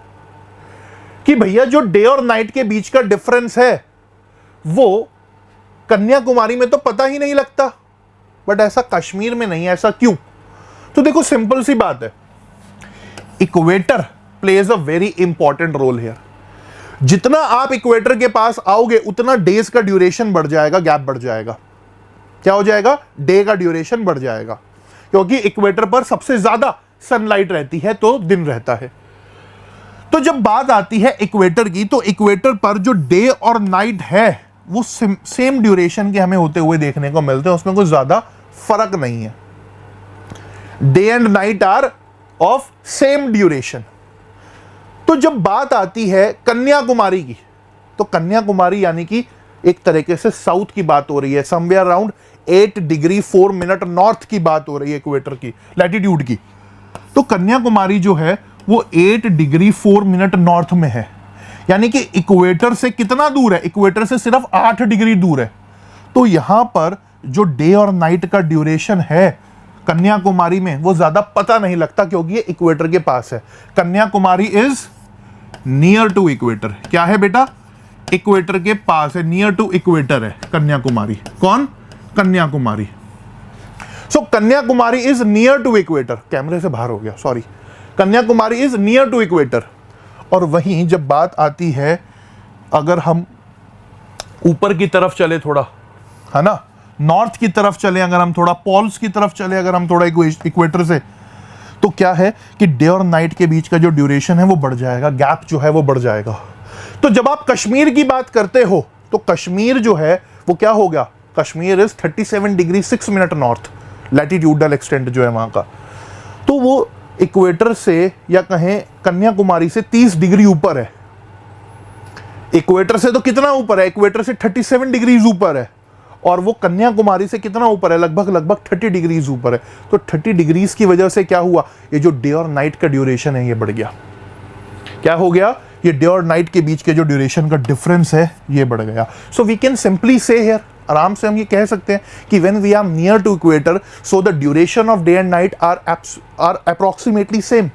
कि भैया जो डे और नाइट के बीच का डिफरेंस है वो कन्याकुमारी में तो पता ही नहीं लगता, बट ऐसा कश्मीर में नहीं, ऐसा क्यों? तो देखो सिंपल सी बात है, equator plays a very important role here. जितना आप इक्वेटर के पास आओगे उतना डेज का ड्यूरेशन बढ़ जाएगा, गैप बढ़ जाएगा। क्या हो जाएगा, डे का ड्यूरेशन बढ़ जाएगा, क्योंकि इक्वेटर पर सबसे ज्यादा सनलाइट रहती है तो दिन रहता है। तो जब बात आती है इक्वेटर की, तो इक्वेटर पर जो डे और नाइट है वो सेम ड्यूरेशन के हमें होते हुए देखने को मिलते हैं, उसमें कोई ज्यादा फर्क नहीं है। Day and night are of same duration. तो जब बात आती है कन्याकुमारी की, तो कन्याकुमारी यानी कि एक तरीके से साउथ की बात हो रही है, somewhere around 8 degree 4 minute north की बात हो रही है, इक्वेटर की लैटिट्यूड की। तो कन्याकुमारी जो है वो 8 डिग्री 4 मिनट नॉर्थ में है, यानी कि इक्वेटर से कितना दूर है, इक्वेटर से सिर्फ 8 डिग्री दूर है। तो यहां पर जो डे और नाइट का ड्यूरेशन है कन्याकुमारी में वो ज्यादा पता नहीं लगता, क्योंकि ये इक्वेटर के पास है। Kanyakumari is near to equator. क्या है बेटा, इक्वेटर के पास है, नियर टू इक्वेटर है कन्याकुमारी। कौन, Kanyakumari. So Kanyakumari is near to equator, कैमरे से बाहर हो गया, sorry. Kanyakumari is near to equator. और वहीं जब बात आती है, अगर हम ऊपर की तरफ चले थोड़ा, है ना, नॉर्थ की तरफ चले, अगर हम थोड़ा पोल्स की तरफ चले, अगर हम थोड़ा इक्वेटर से, तो क्या है कि डे और नाइट के बीच का जो ड्यूरेशन है वो बढ़ जाएगा, गैप जो है वो बढ़ जाएगा। तो जब आप कश्मीर की बात करते हो, तो कश्मीर जो है वो क्या हो गया, Kashmir is 37 degree 6 minute north, latitudinal extent जो है वहां का। तो वो इक्वेटर से या कहें कन्याकुमारी से 30 डिग्री ऊपर है। इक्वेटर से तो कितना ऊपर है, इक्वेटर से 37 डिग्रीज ऊपर है, और वो कन्याकुमारी से कितना ऊपर है, लगभग 30 डिग्रीज ऊपर है। तो 30 डिग्रीज की वजह से क्या हुआ, ये जो डे और नाइट का ड्यूरेशन है ये बढ़ गया। क्या हो गया, ये डे और नाइट के बीच के जो ड्यूरेशन का डिफरेंस है ये बढ़ गया। So we can simply see here, आराम से हम ये कह सकते हैं कि when we are near to equator, so the duration of day and night are approximately same.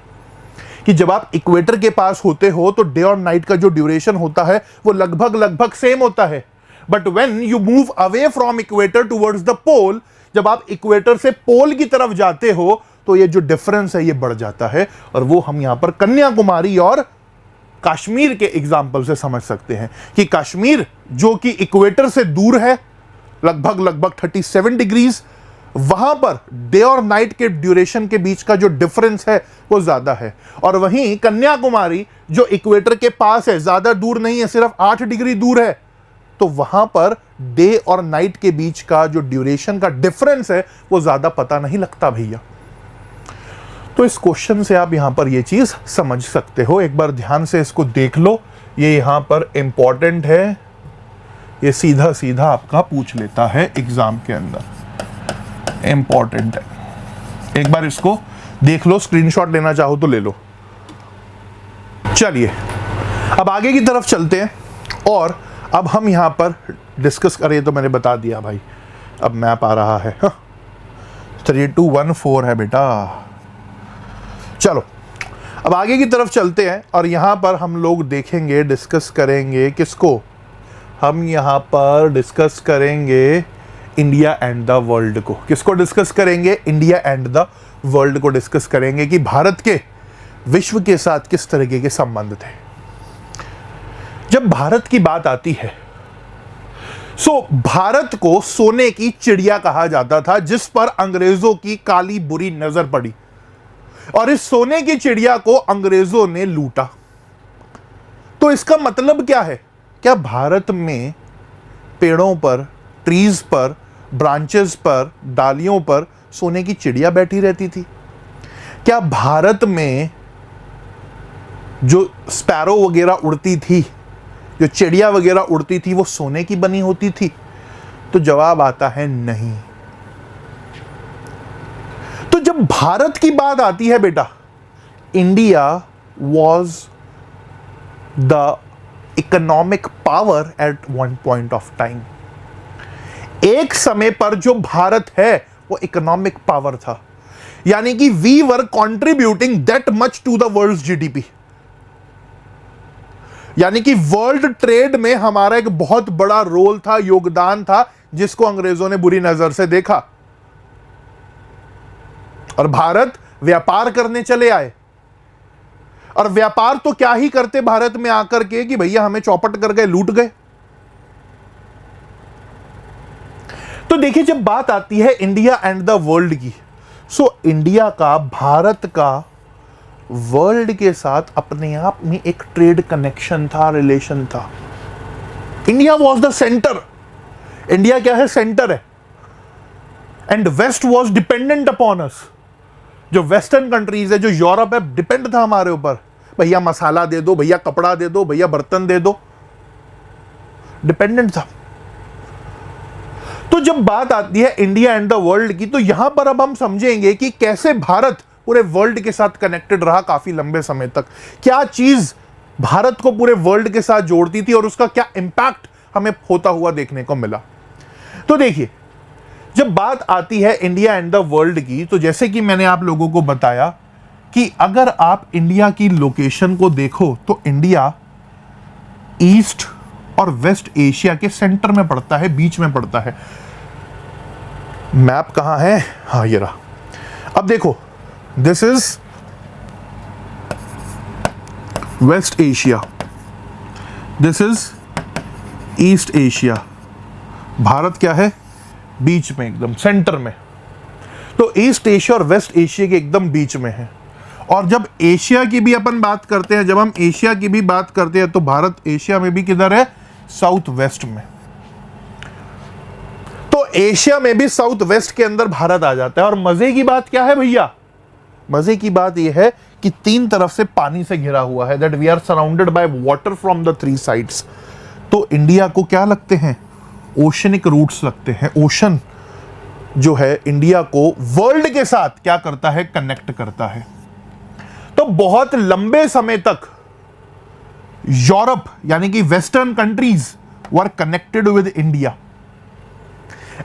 कि जब आप इक्वेटर के पास होते हो तो डे और नाइट का जो ड्यूरेशन होता है वो लगभग सेम होता है। But when you move away from equator towards the pole, जब आप इक्वेटर से पोल की तरफ जाते हो तो ये जो डिफरेंस है ये बढ़ जाता है, और वो हम यहां पर कन्याकुमारी और कश्मीर के एग्जाम्पल से समझ सकते हैं कि कश्मीर जो कि इक्वेटर से दूर है लगभग 37 डिग्रीज, वहां पर डे और नाइट के ड्यूरेशन के बीच का जो डिफरेंस है वो ज्यादा है, और वहीं कन्याकुमारी जो इक्वेटर के पास है, ज्यादा दूर नहीं है, सिर्फ 8 डिग्री दूर है, तो वहां पर डे और नाइट के बीच का जो ड्यूरेशन का डिफरेंस है वो ज्यादा पता नहीं लगता भैया। तो इस क्वेश्चन से आप यहां पर ये चीज समझ सकते हो, एक बार ध्यान से इसको देख लो, ये यहां पर इंपॉर्टेंट है, ये सीधा सीधा आपका पूछ लेता है एग्जाम के अंदर, इंपॉर्टेंट है, एक बार इसको देख लो, स्क्रीनशॉट लेना चाहो तो ले लो। चलिए अब आगे की तरफ चलते हैं, और अब हम यहां पर डिस्कस करें, तो मैंने बता दिया भाई, अब मैप आ रहा है, 3214 है बेटा। चलो अब आगे की तरफ चलते हैं, और यहां पर हम लोग देखेंगे, डिस्कस करेंगे किसको, हम यहां पर डिस्कस करेंगे इंडिया एंड द वर्ल्ड को। किसको डिस्कस करेंगे? इंडिया एंड द वर्ल्ड को डिस्कस करेंगे कि भारत के विश्व के साथ किस तरीके के संबंध थे। जब भारत की बात आती है, भारत को सोने की चिड़िया कहा जाता था, जिस पर अंग्रेजों की काली बुरी नजर पड़ी, और इस सोने की चिड़िया को अंग्रेजों ने लूटा। तो इसका मतलब क्या है? क्या भारत में पेड़ों पर, ट्रीज पर, ब्रांचेस पर, डालियों पर सोने की चिड़िया बैठी रहती थी? क्या भारत में जो स्पैरो वगैरह उड़ती थी, जो चिड़िया वगैरह उड़ती थी, वो सोने की बनी होती थी? तो जवाब आता है नहीं। तो जब भारत की बात आती है बेटा, India was the economic power at one point of time. एक समय पर जो भारत है वो इकोनॉमिक पावर था, यानी कि we were contributing that much to the world GDP, यानी कि वर्ल्ड ट्रेड में हमारा एक बहुत बड़ा रोल था, योगदान था, जिसको अंग्रेजों ने बुरी नजर से देखा, और भारत व्यापार करने चले आए। और व्यापार तो क्या ही करते भारत में आकर के कि भैया हमें चौपट कर गए, लूट गए। तो देखिए, जब बात आती है इंडिया एंड द वर्ल्ड की, इंडिया का, भारत का वर्ल्ड के साथ अपने आप में एक ट्रेड कनेक्शन था, रिलेशन था। India was the centre. India क्या है? सेंटर है। And west was dependent upon us. जो वेस्टर्न कंट्रीज है, जो यूरोप है, डिपेंड था हमारे ऊपर। भैया मसाला दे दो, भैया कपड़ा दे दो, भैया बर्तन दे दो, डिपेंडेंट था। तो जब बात आती है इंडिया एंड द वर्ल्ड की, तो यहां पर अब हम समझेंगे कि कैसे भारत पूरे वर्ल्ड के साथ कनेक्टेड रहा काफी लंबे समय तक। क्या चीज भारत को पूरे वर्ल्ड के साथ जोड़ती थी और उसका क्या इंपैक्ट हमें होता हुआ देखने को मिला। तो देखिए, जब बात आती है इंडिया एंड द वर्ल्ड की, तो जैसे कि मैंने आप लोगों को बताया कि अगर आप इंडिया की लोकेशन को देखो तो इंडिया ईस्ट और वेस्ट एशिया के सेंटर में पड़ता है, बीच में पड़ता है। मैप कहां है? हाँ, ये रहा। अब देखो, this is west Asia, this is east Asia. Bharat क्या है? बीच में, एकदम सेंटर में। तो ईस्ट एशिया और वेस्ट एशिया के एकदम बीच में है। और जब एशिया की भी अपन बात करते हैं, जब हम एशिया की भी बात करते हैं, तो भारत एशिया में भी किधर है? साउथ वेस्ट में। तो एशिया में भी साउथ वेस्ट के अंदर भारत आ जाता है। और मजे की बात क्या है भैया? मजे की बात यह है कि तीन तरफ से पानी से घिरा हुआ है, that we are surrounded by water from the three sides. तो इंडिया को क्या लगते हैं? ओशनिक रूट्स लगते हैं। ओशन जो है इंडिया को वर्ल्ड के साथ क्या करता है? कनेक्ट करता है। तो बहुत लंबे समय तक यूरोप यानी कि western countries were connected with India.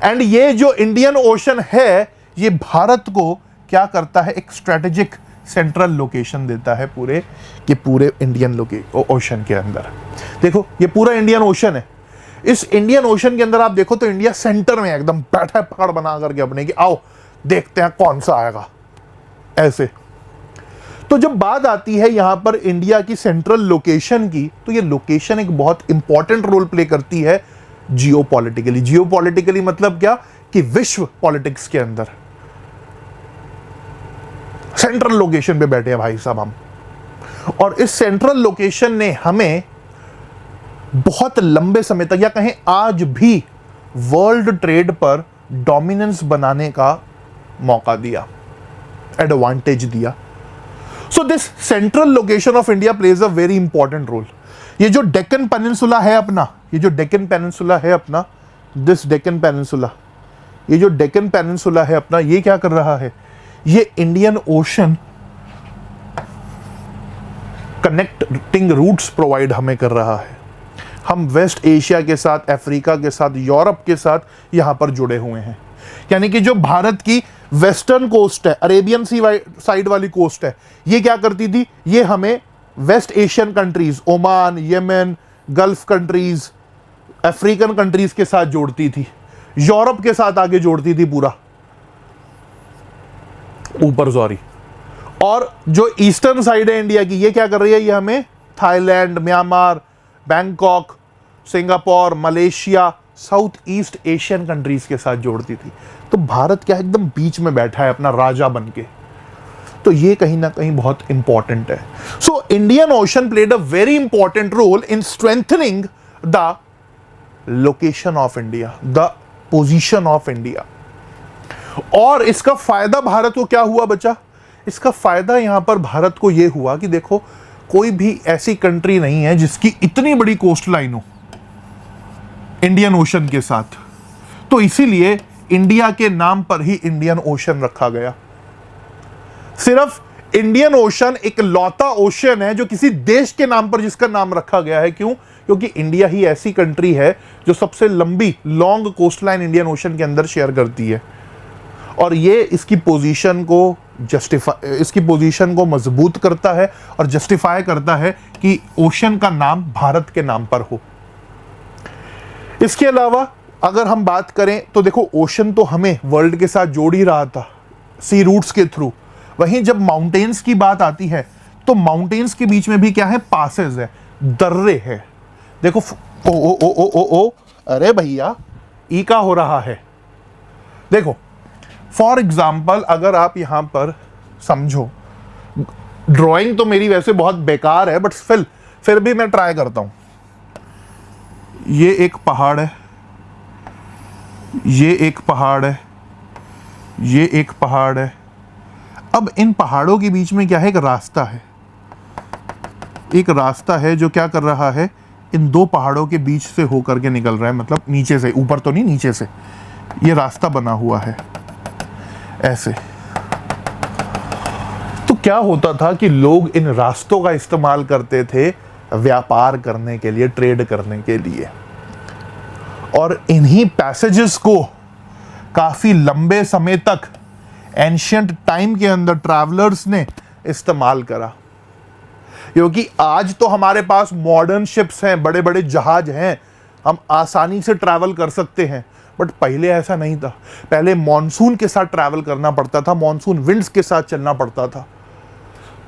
And ये जो इंडियन ओशन है, ये भारत को क्या करता है? एक स्ट्रेटेजिक सेंट्रल लोकेशन देता है पूरे के पूरे इंडियन ओशन के अंदर। देखो, ये पूरा इंडियन ओशन है। इस इंडियन ओशन के अंदर आप देखो तो इंडिया सेंटर में एकदम बैठा है पकड़ बना करके अपने कि आओ देखते हैं कौन सा आएगा, ऐसे। तो जब बात आती है यहां पर इंडिया की सेंट्रल लोकेशन की, तो ये लोकेशन एक बहुत इंपॉर्टेंट रोल प्ले करती है जियोपॉलिटिकली। जियोपॉलिटिकली मतलब क्या कि विश्व पॉलिटिक्स के अंदर सेंट्रल लोकेशन पे बैठे हैं भाई साहब हम। और इस सेंट्रल लोकेशन ने हमें बहुत लंबे समय तक, या कहें आज भी, वर्ल्ड ट्रेड पर डोमिनेंस बनाने का मौका दिया, एडवांटेज दिया। So this central location of India plays a very important role. ये जो डेक्कन पेनिनसुला है अपना, ये जो डेक्कन पेनिनसुला है अपना, दिस डेक्कन पेनिनसुला, ये जो डेक्कन पेनिनसुला है अपना, ये क्या कर रहा है, ये Indian ocean connecting routes provide हमें कर रहा है। हम वेस्ट एशिया के साथ, अफ्रीका के साथ, यूरोप के साथ यहां पर जुड़े हुए हैं। यानी कि जो भारत की वेस्टर्न कोस्ट है, अरेबियन सी साइड वाली कोस्ट है, ये क्या करती थी, ये हमें west Asian countries, Oman, Yemen, gulf countries, African countries के साथ जोड़ती थी, यूरोप के साथ आगे जोड़ती थी पूरा ऊपर, सॉरी। और जो ईस्टर्न साइड है इंडिया की, ये क्या कर रही है, ये हमें Thailand, Myanmar, Bangkok, Singapore, Malaysia, south east Asian countries के साथ जोड़ती थी। तो भारत क्या एकदम बीच में बैठा है अपना राजा बन के। तो ये कहीं ना कहीं बहुत इंपॉर्टेंट है। So Indian ocean played a very important role in strengthening the location of India, the position of India. और इसका फायदा भारत को क्या हुआ बच्चा, इसका फायदा यहां पर भारत को यह हुआ कि देखो, कोई भी ऐसी कंट्री नहीं है जिसकी इतनी बड़ी कोस्ट लाइन हो इंडियन ओशन के साथ। तो इसीलिए इंडिया के नाम पर ही इंडियन ओशन रखा गया। सिर्फ इंडियन ओशन एक लौता ओशन है जो किसी देश के नाम पर जिसका नाम रखा गया है। क्यों? क्योंकि इंडिया ही ऐसी कंट्री है जो सबसे लंबी long coast line Indian ocean के अंदर शेयर करती है। और ये इसकी पोजीशन को मजबूत करता है और जस्टिफाई करता है कि ओशन का नाम भारत के नाम पर हो। इसके अलावा अगर हम बात करें तो देखो, ओशन तो हमें वर्ल्ड के साथ जोड़ ही रहा था सी रूट्स के थ्रू। वहीं जब माउंटेन्स की बात आती है तो माउंटेन्स के बीच में भी क्या है, पासेस है, दर्रे है। देखो ओ अरे भैया ई का हो रहा है। देखो फॉर एग्जाम्पल अगर आप यहां पर समझो, ड्राइंग तो मेरी वैसे बहुत बेकार है बट फिर भी मैं ट्राई करता हूं। ये एक पहाड़ है, ये एक पहाड़ है, ये एक पहाड़ है। अब इन पहाड़ों के बीच में क्या है, एक रास्ता है। एक रास्ता है जो क्या कर रहा है, इन दो पहाड़ों के बीच से होकर के निकल रहा है, मतलब नीचे से, ऊपर तो नहीं, नीचे से ये रास्ता बना हुआ है ऐसे। तो क्या होता था कि लोग इन रास्तों का इस्तेमाल करते थे व्यापार करने के लिए, ट्रेड करने के लिए। और इन्हीं पैसेजेस को काफी लंबे समय तक एंशिएंट टाइम के अंदर ट्रैवलर्स ने इस्तेमाल करा। क्योंकि आज तो हमारे पास मॉडर्न शिप्स हैं, बड़े बड़े जहाज हैं, हम आसानी से ट्रैवल कर सकते हैं। बट पहले ऐसा नहीं था। पहले मॉनसून के साथ ट्रैवल करना पड़ता था, मॉनसून विंड्स के साथ चलना पड़ता था।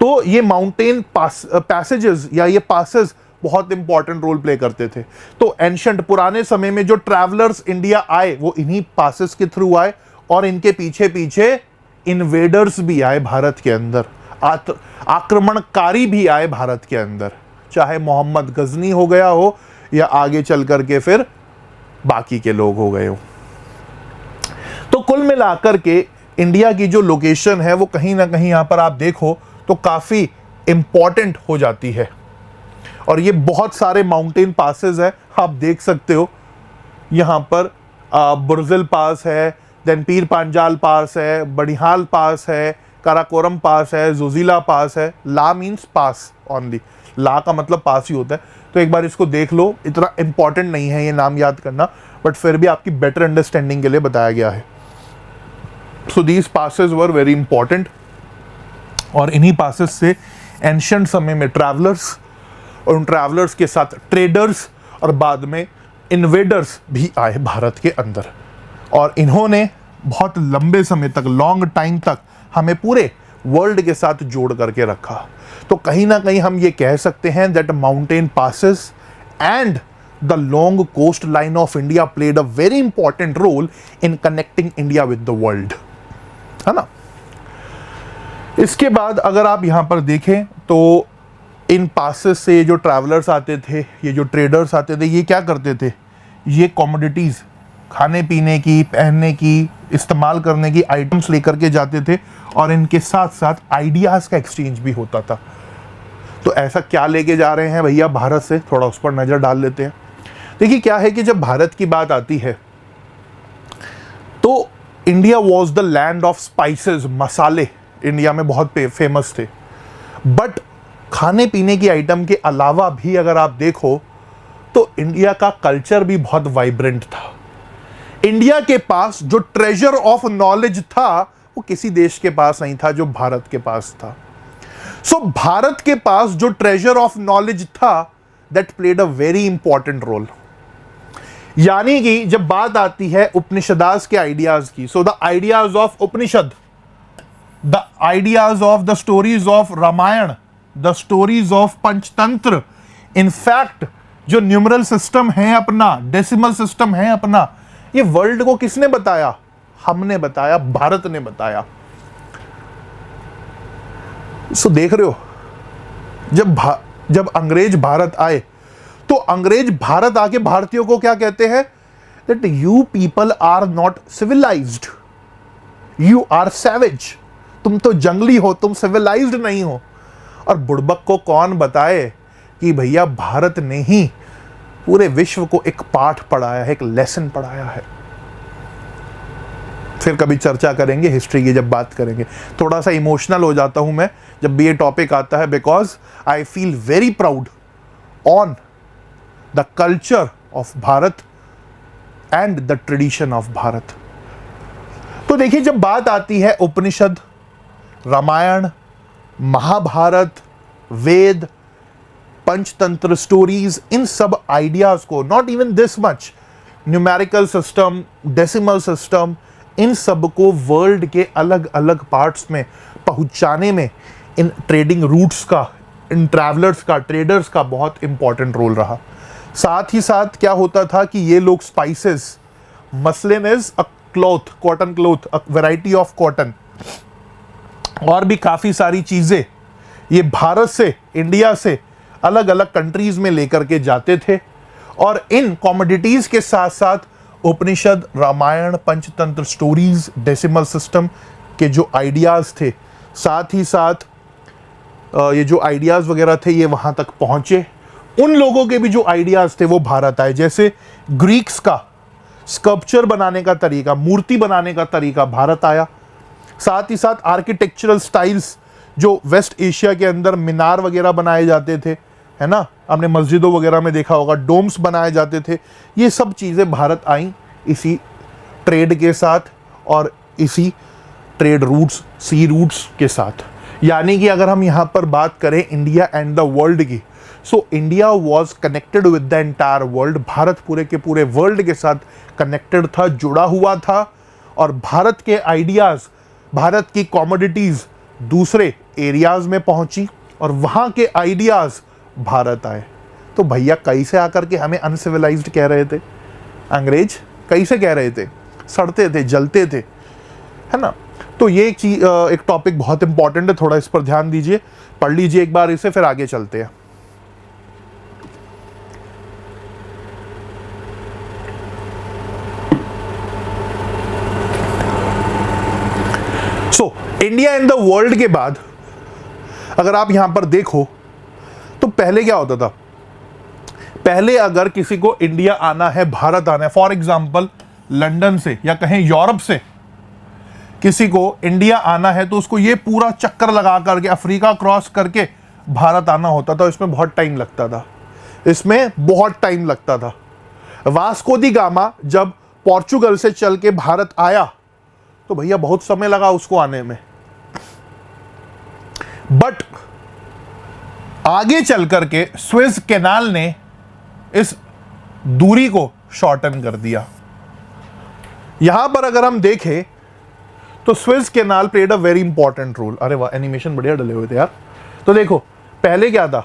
तो ये माउंटेन पैसेजेस या ये पासेस बहुत इंपॉर्टेंट रोल प्ले करते थे। तो एंशिएंट पुराने समय में जो ट्रैवलर्स इंडिया आए वो इन्हीं पासेस के थ्रू आए, और इनके पीछे पीछे इन्वेडर्स भी आए भारत के अंदर, आक्रमणकारी भी आए भारत के अंदर, चाहे मोहम्मद गजनी हो गया हो या आगे चल करके फिर बाकी के लोग हो गए हो। तो कुल मिलाकर के इंडिया की जो लोकेशन है वो कहीं ना कहीं यहां पर आप देखो तो काफी इंपॉर्टेंट हो जाती है। और ये बहुत सारे माउंटेन पासेस है, आप देख सकते हो यहां पर बुर्जिल पास है, देन पीर पांजाल पास है, बनिहाल पास है, काराकोरम पास है, जोजिला पास है। ला मीन्स पास ओनली, ला का मतलब पास ही होता है। तो एक बार इसको देख लो, इतना इंपॉर्टेंट नहीं है ये नाम याद करना, बट फिर भी आपकी बेटर अंडरस्टैंडिंग के लिए बताया गया है। So these passes were very important, और इन्हीं पासेस से एंशिएंट समय में ट्रैवलर्स और उन ट्रैवलर्स के साथ ट्रेडर्स और बाद में इन्वेडर्स भी आए भारत के अंदर और इन्होंने बहुत लंबे समय तक, लॉन्ग टाइम तक हमें पूरे वर्ल्ड के साथ जोड़ करके रखा। तो कहीं ना कहीं हम ये कह सकते हैं that mountain passes and the long coast line of India played a very important role in connecting India with the world, है ना। इसके बाद अगर आप यहां पर देखें तो इन पासेस से जो ट्रैवलर्स आते थे, ये जो ट्रेडर्स आते थे, ये क्या करते थे, ये कॉमोडिटीज़, खाने पीने की, पहनने की, इस्तेमाल करने की आइटम्स लेकर के जाते थे और इनके साथ साथ आइडियाज़ का एक्सचेंज भी होता था। तो ऐसा क्या लेके जा रहे हैं भैया भारत से, थोड़ा उस पर नज़र डाल लेते हैं। देखिए क्या है कि जब भारत की बात आती है तो India was the land of spices, मसाले इंडिया में बहुत फेमस थे। बट खाने पीने की आइटम के अलावा भी अगर आप देखो तो इंडिया का कल्चर भी बहुत वाइब्रेंट था। इंडिया के पास जो ट्रेजर ऑफ नॉलेज था वो किसी देश के पास नहीं था जो भारत के पास था। सो भारत के पास जो ट्रेजर ऑफ नॉलेज था that played a very important role. यानी कि जब बात आती है उपनिषदास के आइडियाज की, so the ideas of Upanishad, the ideas of the stories of Ramayana, the stories of Panchatantra, in fact जो न्यूमरल सिस्टम है अपना, डेसिमल सिस्टम है अपना, ये वर्ल्ड को किसने बताया? हमने बताया, भारत ने बताया। सो देख रहे हो, जब अंग्रेज भारत आए तो अंग्रेज भारत आके भारतीयों को क्या कहते हैं? That you people are not civilised, you are savage. तुम तो जंगली हो, तुम सिविलाइज्ड नहीं हो। और बुड़बक को कौन बताए कि भैया भारत ने ही पूरे विश्व को एक पाठ पढ़ाया है, एक लेसन पढ़ाया है। फिर कभी चर्चा करेंगे हिस्ट्री की जब बात करेंगे। थोड़ा सा इमोशनल हो जाता हूं मैं जब भी ये टॉपिक आता है, because I feel very proud on the culture of Bharat and the tradition of Bharat. तो देखिए जब बात आती है उपनिषद, रामायण, महाभारत, वेद, पंचतंत्र स्टोरीज, इन सब आइडियाज को, not even this much, numerical system, decimal system, इन सब को वर्ल्ड के अलग अलग पार्ट्स में पहुंचाने में इन ट्रेडिंग रूट्स का, इन ट्रैवलर्स का, ट्रेडर्स का बहुत इंपॉर्टेंट रोल रहा। साथ ही साथ क्या होता था कि ये लोग spices, muslin is a cloth, cotton cloth, a variety of cotton, और भी काफ़ी सारी चीज़ें ये भारत से, इंडिया से अलग अलग कंट्रीज़ में लेकर के जाते थे। और इन कॉमोडिटीज़ के साथ साथ Upanishad, Ramayana, Panchatantra stories, decimal system के जो आइडियाज़ थे, साथ ही साथ ये जो आइडियाज़ वगैरह थे ये वहाँ तक पहुँचे। उन लोगों के भी जो आइडियाज़ थे वो भारत आए। जैसे ग्रीक्स का स्कल्पचर बनाने का तरीका, मूर्ति बनाने का तरीका भारत आया। साथ ही साथ आर्किटेक्चरल स्टाइल्स जो वेस्ट एशिया के अंदर मीनार वगैरह बनाए जाते थे, है ना, आपने मस्जिदों वगैरह में देखा होगा, डोम्स बनाए जाते थे, ये सब चीज़ें भारत आई इसी ट्रेड के साथ और इसी ट्रेड रूट्स, सी रूट्स के साथ। यानी कि अगर हम यहाँ पर बात करें इंडिया एंड द वर्ल्ड की, so India was connected with the entire world. Bharat पूरे के पूरे वर्ल्ड के साथ कनेक्टेड था, जुड़ा हुआ था। और भारत के आइडियाज़, भारत की कॉमोडिटीज़ दूसरे एरियाज़ में पहुंची और वहाँ के आइडियाज़ भारत आए। तो भैया कैसे आकर के हमें अनसिविलाइज्ड कह रहे थे अंग्रेज? कैसे कह रहे थे? सड़ते थे, जलते थे, है ना। तो ये एक चीज, एक टॉपिक बहुत इंपॉर्टेंट है, थोड़ा इस पर ध्यान दीजिए, पढ़ लीजिए एक बार इसे, फिर आगे चलते हैं। So India in the world के बाद अगर आप यहां पर देखो तो पहले क्या होता था? पहले अगर किसी को इंडिया आना है, भारत आना है, फॉर एग्जांपल लंदन से या कहीं यूरोप से किसी को इंडिया आना है, तो उसको ये पूरा चक्कर लगा करके अफ्रीका क्रॉस करके भारत आना होता था। इसमें बहुत टाइम लगता था, इसमें बहुत टाइम लगता था। वास्को दी गामा जब पोर्चुगल से चल के भारत आया तो भैया बहुत समय लगा उसको आने में। बट आगे चल करके स्वेज कैनाल ने इस दूरी को शॉर्टन कर दिया। यहां पर अगर हम देखें तो Suez canal played a very important role. अरे वाह, एनिमेशन बढ़िया डले हुए थे यार। तो देखो पहले क्या था,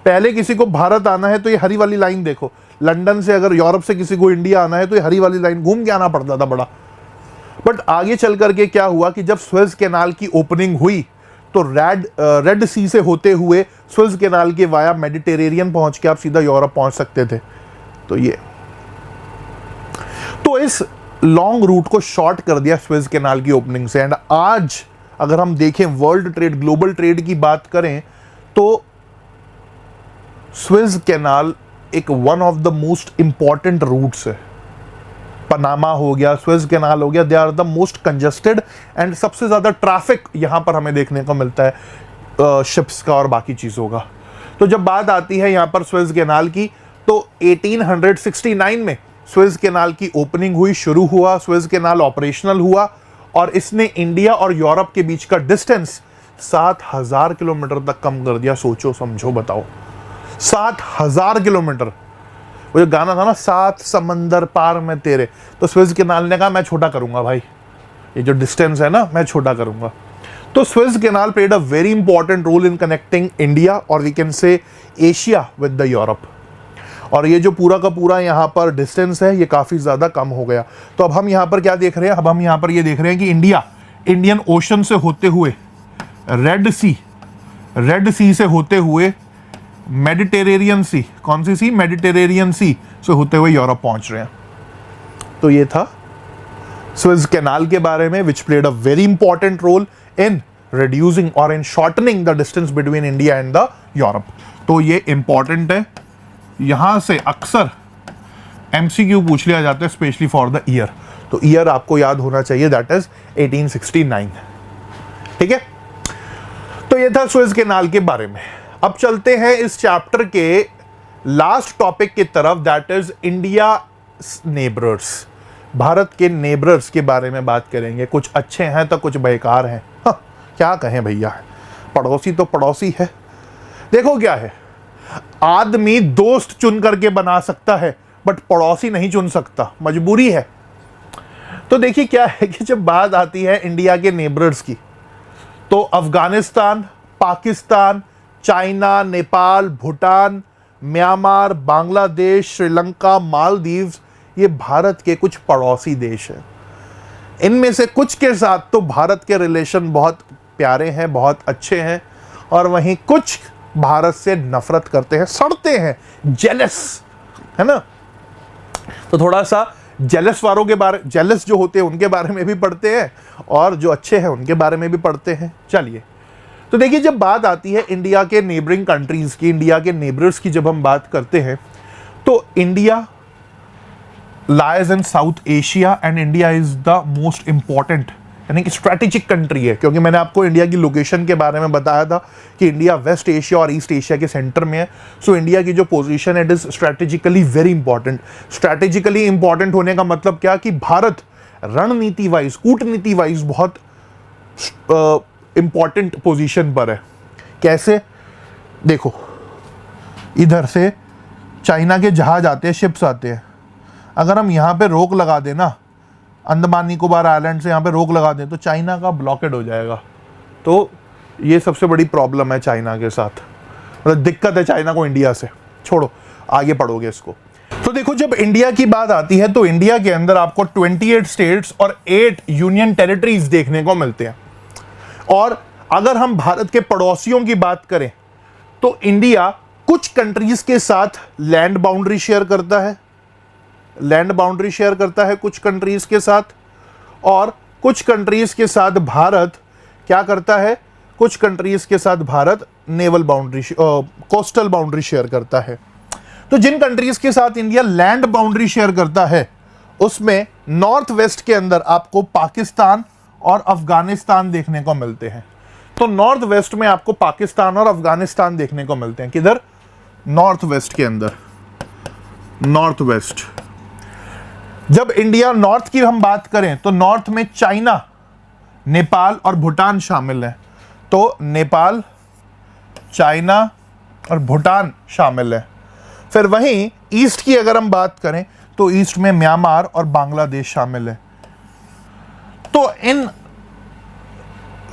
पहले किसी को भारत आना है तो ये हरी वाली लाइन देखो, लंदन से अगर यूरोप से किसी को इंडिया आना है तो ये हरी वाली लाइन घूम के आना पड़ता था बड़ा। बट आगे चल करके क्या हुआ कि जब स्वेज कैनाल की ओपनिंग हुई तो रेड सी से होते हुए स्वेज कैनाल के वाया मेडिटेरेनियन पहुंच के आप सीधा यूरोप पहुंच सकते थे। तो इस लॉन्ग रूट को शॉर्ट कर दिया स्वेज कैनाल की ओपनिंग से। एंड आज अगर हम देखें वर्ल्ड ट्रेड, ग्लोबल ट्रेड की बात करें तो स्वेज कैनाल एक one of the most important routes है। पनामा हो गया, स्वेज कैनाल हो गया, they are the most congested and सबसे ज्यादा ट्रैफिक यहां पर हमें देखने को मिलता है शिप्स का और बाकी चीजों का। तो जब बात आती है यहां पर स्वेज कैनाल की तो 1869 में स्वेज कैनाल की ओपनिंग हुई, शुरू हुआ, स्वेज कैनाल ऑपरेशनल हुआ और इसने इंडिया और यूरोप के बीच का डिस्टेंस 7000 किलोमीटर तक कम कर दिया। सोचो समझो बताओ, 7000 किलोमीटर। वो जो गाना था ना, 7 समंदर पार में तेरे, तो स्वेज कैनाल ने कहा मैं छोटा करूंगा भाई, ये जो डिस्टेंस है ना मैं छोटा करूंगा। तो Suez canal played a very important role in connecting India और we can say Asia with the Europe. और ये जो पूरा का पूरा यहाँ पर डिस्टेंस है ये काफ़ी ज़्यादा कम हो गया। तो अब हम यहाँ पर क्या देख रहे हैं, अब हम यहाँ पर ये देख रहे हैं कि इंडिया इंडियन ओशन से होते हुए रेड सी से होते हुए मेडिटेरेनियन सी, कौन सी सी, मेडिटेरेनियन सी से होते हुए यूरोप पहुंच रहे हैं। तो ये था स्वेज कैनाल के बारे में, which played a very important role in reducing और in shortening the distance between India and the Europe. तो ये इंपॉर्टेंट है, यहां से अक्सर एमसीक्यू पूछ लिया जाता है स्पेशली फॉर द ईयर। तो ईयर आपको याद होना चाहिए, दैट इज 1869। ठीक है, तो ये था स्वेज कैनाल के बारे में। अब चलते हैं इस चैप्टर के लास्ट टॉपिक की तरफ, दैट इज इंडिया नेबरर्स। भारत के नेबरर्स के बारे में बात करेंगे। कुछ अच्छे हैं तो कुछ बेकार हैं। हाँ, क्या कहें भैया, पड़ोसी तो पड़ोसी है। देखो क्या है, आदमी दोस्त चुन करके बना सकता है बट पड़ोसी नहीं चुन सकता, मजबूरी है। तो देखिए क्या है कि जब बात आती है इंडिया के नेबरर्स की तो अफगानिस्तान, पाकिस्तान, चाइना, नेपाल, भूटान, म्यांमार, बांग्लादेश, श्रीलंका, मालदीव्स, ये भारत के कुछ पड़ोसी देश हैं। इनमें से कुछ के साथ तो भारत के रिलेशन बहुत प्यारे हैं, बहुत अच्छे हैं, और वहीं कुछ भारत से नफरत करते हैं, सड़ते हैं, जेलस है ना। तो थोड़ा सा जेलस वालों के बारे, जेलस जो होते हैं उनके बारे में भी पढ़ते हैं और जो अच्छे हैं उनके बारे में भी पढ़ते हैं। चलिए, तो देखिए जब बात आती है इंडिया के नेबरिंग कंट्रीज की, इंडिया के नेबरर्स की जब हम बात करते हैं तो India lies in south Asia and India is the most important, यानी कि स्ट्रैटेजिक कंट्री है। क्योंकि मैंने आपको इंडिया की लोकेशन के बारे में बताया था कि इंडिया वेस्ट एशिया और ईस्ट एशिया के सेंटर में है। सो इंडिया की जो पोजीशन है it is strategically very important. Strategically important होने का मतलब क्या कि भारत रणनीति वाइज, कूटनीति वाइज बहुत इंपॉर्टेंट पोजीशन पर है। कैसे, देखो इधर से चाइना के जहाज आते हैं, शिप्स आते हैं, अगर हम यहाँ पे रोक लगा दें ना, अंडमान निकोबार आइलैंड से यहाँ पे रोक लगा दें तो चाइना का ब्लॉकेड हो जाएगा। तो ये सबसे बड़ी प्रॉब्लम है चाइना के साथ, मतलब दिक्कत है चाइना को इंडिया से। छोड़ो, आगे पढ़ोगे इसको। तो देखो जब इंडिया की बात आती है तो इंडिया के अंदर आपको 28 स्टेट्स और 8 यूनियन टेरिटरीज देखने को मिलते हैं। और अगर हम भारत के पड़ोसियों की बात करें तो इंडिया कुछ कंट्रीज के साथ लैंड बाउंड्री शेयर करता है, कुछ कंट्रीज के साथ, और कुछ कंट्रीज के साथ भारत क्या करता है, कुछ कंट्रीज के साथ Bharat naval boundary, coastal boundary share करता है। तो जिन कंट्रीज के साथ इंडिया लैंड बाउंड्री शेयर करता है उसमें नॉर्थ वेस्ट के अंदर आपको पाकिस्तान और अफगानिस्तान देखने को मिलते हैं। तो नॉर्थ वेस्ट में आपको पाकिस्तान और अफगानिस्तान देखने को मिलते हैं। किधर, नॉर्थ वेस्ट के अंदर, नॉर्थ वेस्ट। जब इंडिया नॉर्थ की हम बात करें तो नॉर्थ में चाइना, नेपाल और भूटान शामिल हैं। तो नेपाल, चाइना और भूटान शामिल है। फिर वहीं ईस्ट की अगर हम बात करें तो ईस्ट में म्यांमार और बांग्लादेश शामिल है। तो इन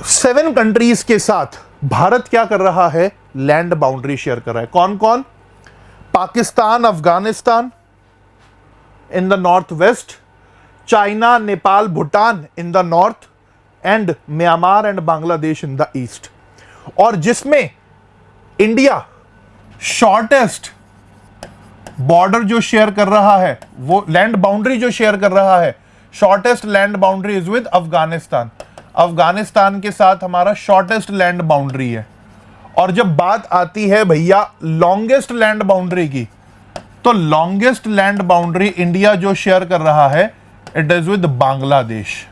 7 कंट्रीज के साथ भारत क्या कर रहा है, लैंड बाउंड्री शेयर कर रहा है। कौन कौन? Pakistan, Afghanistan in the north west, China, Nepal, Bhutan in the north and Myanmar and Bangladesh in the east. और जिसमें इंडिया शॉर्टेस्ट बॉर्डर जो शेयर कर रहा है, वो लैंड बाउंड्री जो शेयर कर रहा है, shortest land boundary is with Afghanistan. Afghanistan के साथ हमारा शॉर्टेस्ट लैंड बाउंड्री है। और जब बात आती है भैया लॉन्गेस्ट लैंड बाउंड्री की, तो लॉन्गेस्ट लैंड बाउंड्री इंडिया जो शेयर कर रहा है इट इज विद बांग्लादेश।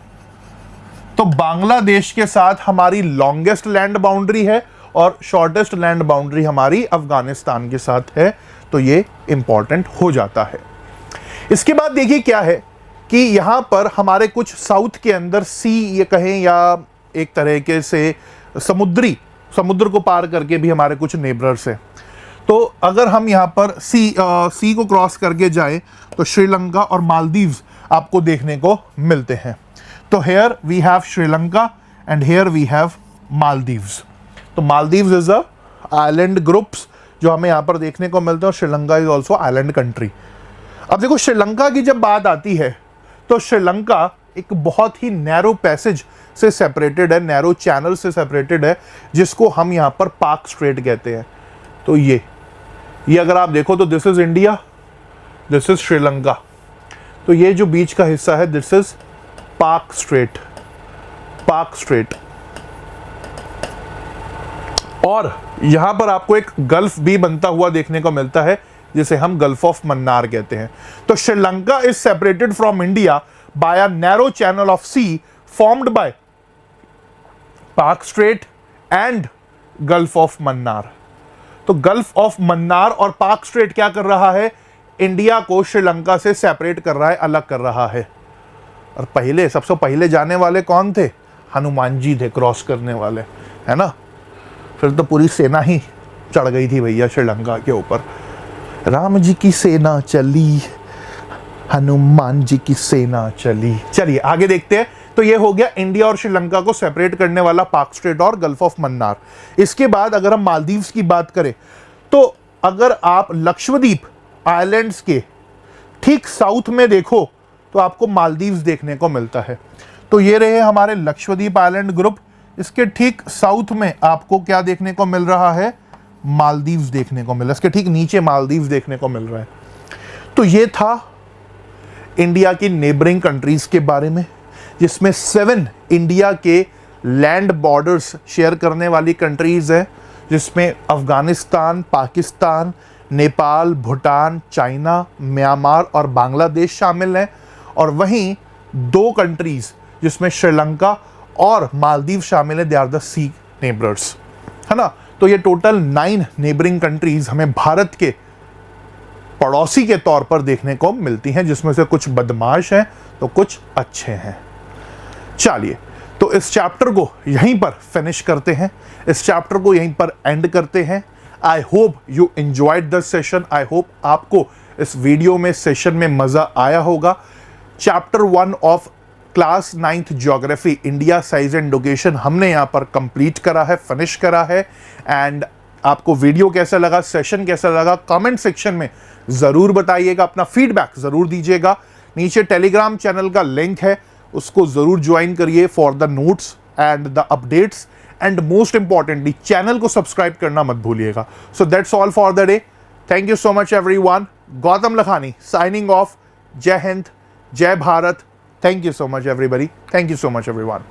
तो बांग्लादेश के साथ हमारी लॉन्गेस्ट लैंड बाउंड्री है और शॉर्टेस्ट लैंड बाउंड्री हमारी अफगानिस्तान के साथ है। तो ये इंपॉर्टेंट हो जाता है। इसके बाद देखिए क्या है कि यहां पर हमारे कुछ साउथ के अंदर सी ये कहें या एक तरीके से समुद्र को पार करके भी हमारे कुछ नेबरर्स हैं। तो अगर हम यहां पर सी को क्रॉस करके जाएं तो श्रीलंका और मालदीव्स आपको देखने को मिलते हैं। तो here we have Sri Lanka and here we have Maldives. तो Maldives is a island groups जो हमें यहां पर देखने को मिलते हैं और Sri Lanka is also island country. अब देखो श्रीलंका की जब बात आती है तो श्रीलंका एक बहुत ही नैरो पैसेज से सेपरेटेड है, नैरो चैनल से सेपरेटेड है, जिसको हम यहां पर पाक स्ट्रेट कहते हैं। तो ये अगर आप देखो तो this is India, this is Sri Lanka. तो ये जो बीच का हिस्सा है दिस इज पाक स्ट्रेट। और यहां पर आपको एक गल्फ भी बनता हुआ देखने को मिलता है जिसे हम गल्फ ऑफ मन्नार कहते हैं। तो Sri Lanka is separated from India by a narrow channel of sea formed by Palk strait and gulf of Mannar. तो गल्फ ऑफ मन्नार और पाक स्ट्रेट क्या कर रहा है, इंडिया को श्रीलंका से सेपरेट कर रहा है, अलग कर रहा है। और सबसे पहले जाने वाले कौन थे, हनुमान जी थे क्रॉस करने वाले, है ना। फिर तो पूरी सेना ही चढ़ गई थी भैया श्रीलंका के ऊपर। राम जी की सेना चली, हनुमान जी की सेना चली। चलिए आगे देखते हैं। तो ये हो गया इंडिया और श्रीलंका को सेपरेट करने वाला पाक स्ट्रेट और गल्फ ऑफ मन्नार। इसके बाद अगर हम मालदीव्स की बात करें तो अगर आप लक्षद्वीप आइलैंड्स के ठीक साउथ में देखो तो आपको मालदीव्स देखने को मिलता है। तो ये रहे हमारे लक्षद्वीप आइलैंड ग्रुप। इसके ठीक साउथ में आपको क्या देखने को मिल रहा है, मालदीव्स देखने को मिल रहा है। इसके ठीक नीचे मालदीव्स देखने को मिल रहा है। तो ये था इंडिया की नेबरिंग कंट्रीज के बारे में, जिसमें 7 इंडिया के लैंड बॉर्डर्स शेयर करने वाली कंट्रीज है, जिसमें अफगानिस्तान, पाकिस्तान, नेपाल, भूटान, चाइना, म्यांमार और बांग्लादेश शामिल हैं। और वहीं 2 कंट्रीज जिसमें श्रीलंका और मालदीव शामिल है, दे आर द सी नेबरर्स, है ना। तो ये टोटल 9 नेबरिंग कंट्रीज हमें भारत के पड़ोसी के तौर पर देखने को मिलती हैं, जिसमें से कुछ बदमाश हैं तो कुछ अच्छे हैं। चलिए तो इस चैप्टर को यहीं पर फिनिश करते हैं, इस चैप्टर को यहीं पर एंड करते हैं। I hope you enjoyed the session. I hope आपको इस वीडियो में सेशन में मजा आया होगा। Chapter 1 of class 9th geography India size and location हमने यहाँ पर कंप्लीट करा है, फिनिश करा है। एंड आपको वीडियो कैसा लगा, सेशन कैसा लगा, कमेंट सेक्शन में ज़रूर बताइएगा, अपना फीडबैक ज़रूर दीजिएगा। नीचे टेलीग्राम चैनल का लिंक है, उसको ज़रूर ज्वाइन करिए for the notes and the updates. And most importantly channel को सब्सक्राइब करना मत भूलिएगा। So that's all for the day. Thank you so much everyone. Gautam Lakhani signing off. जय हिंद, जय Bharat. Thank you so much everybody. Thank you so much everyone.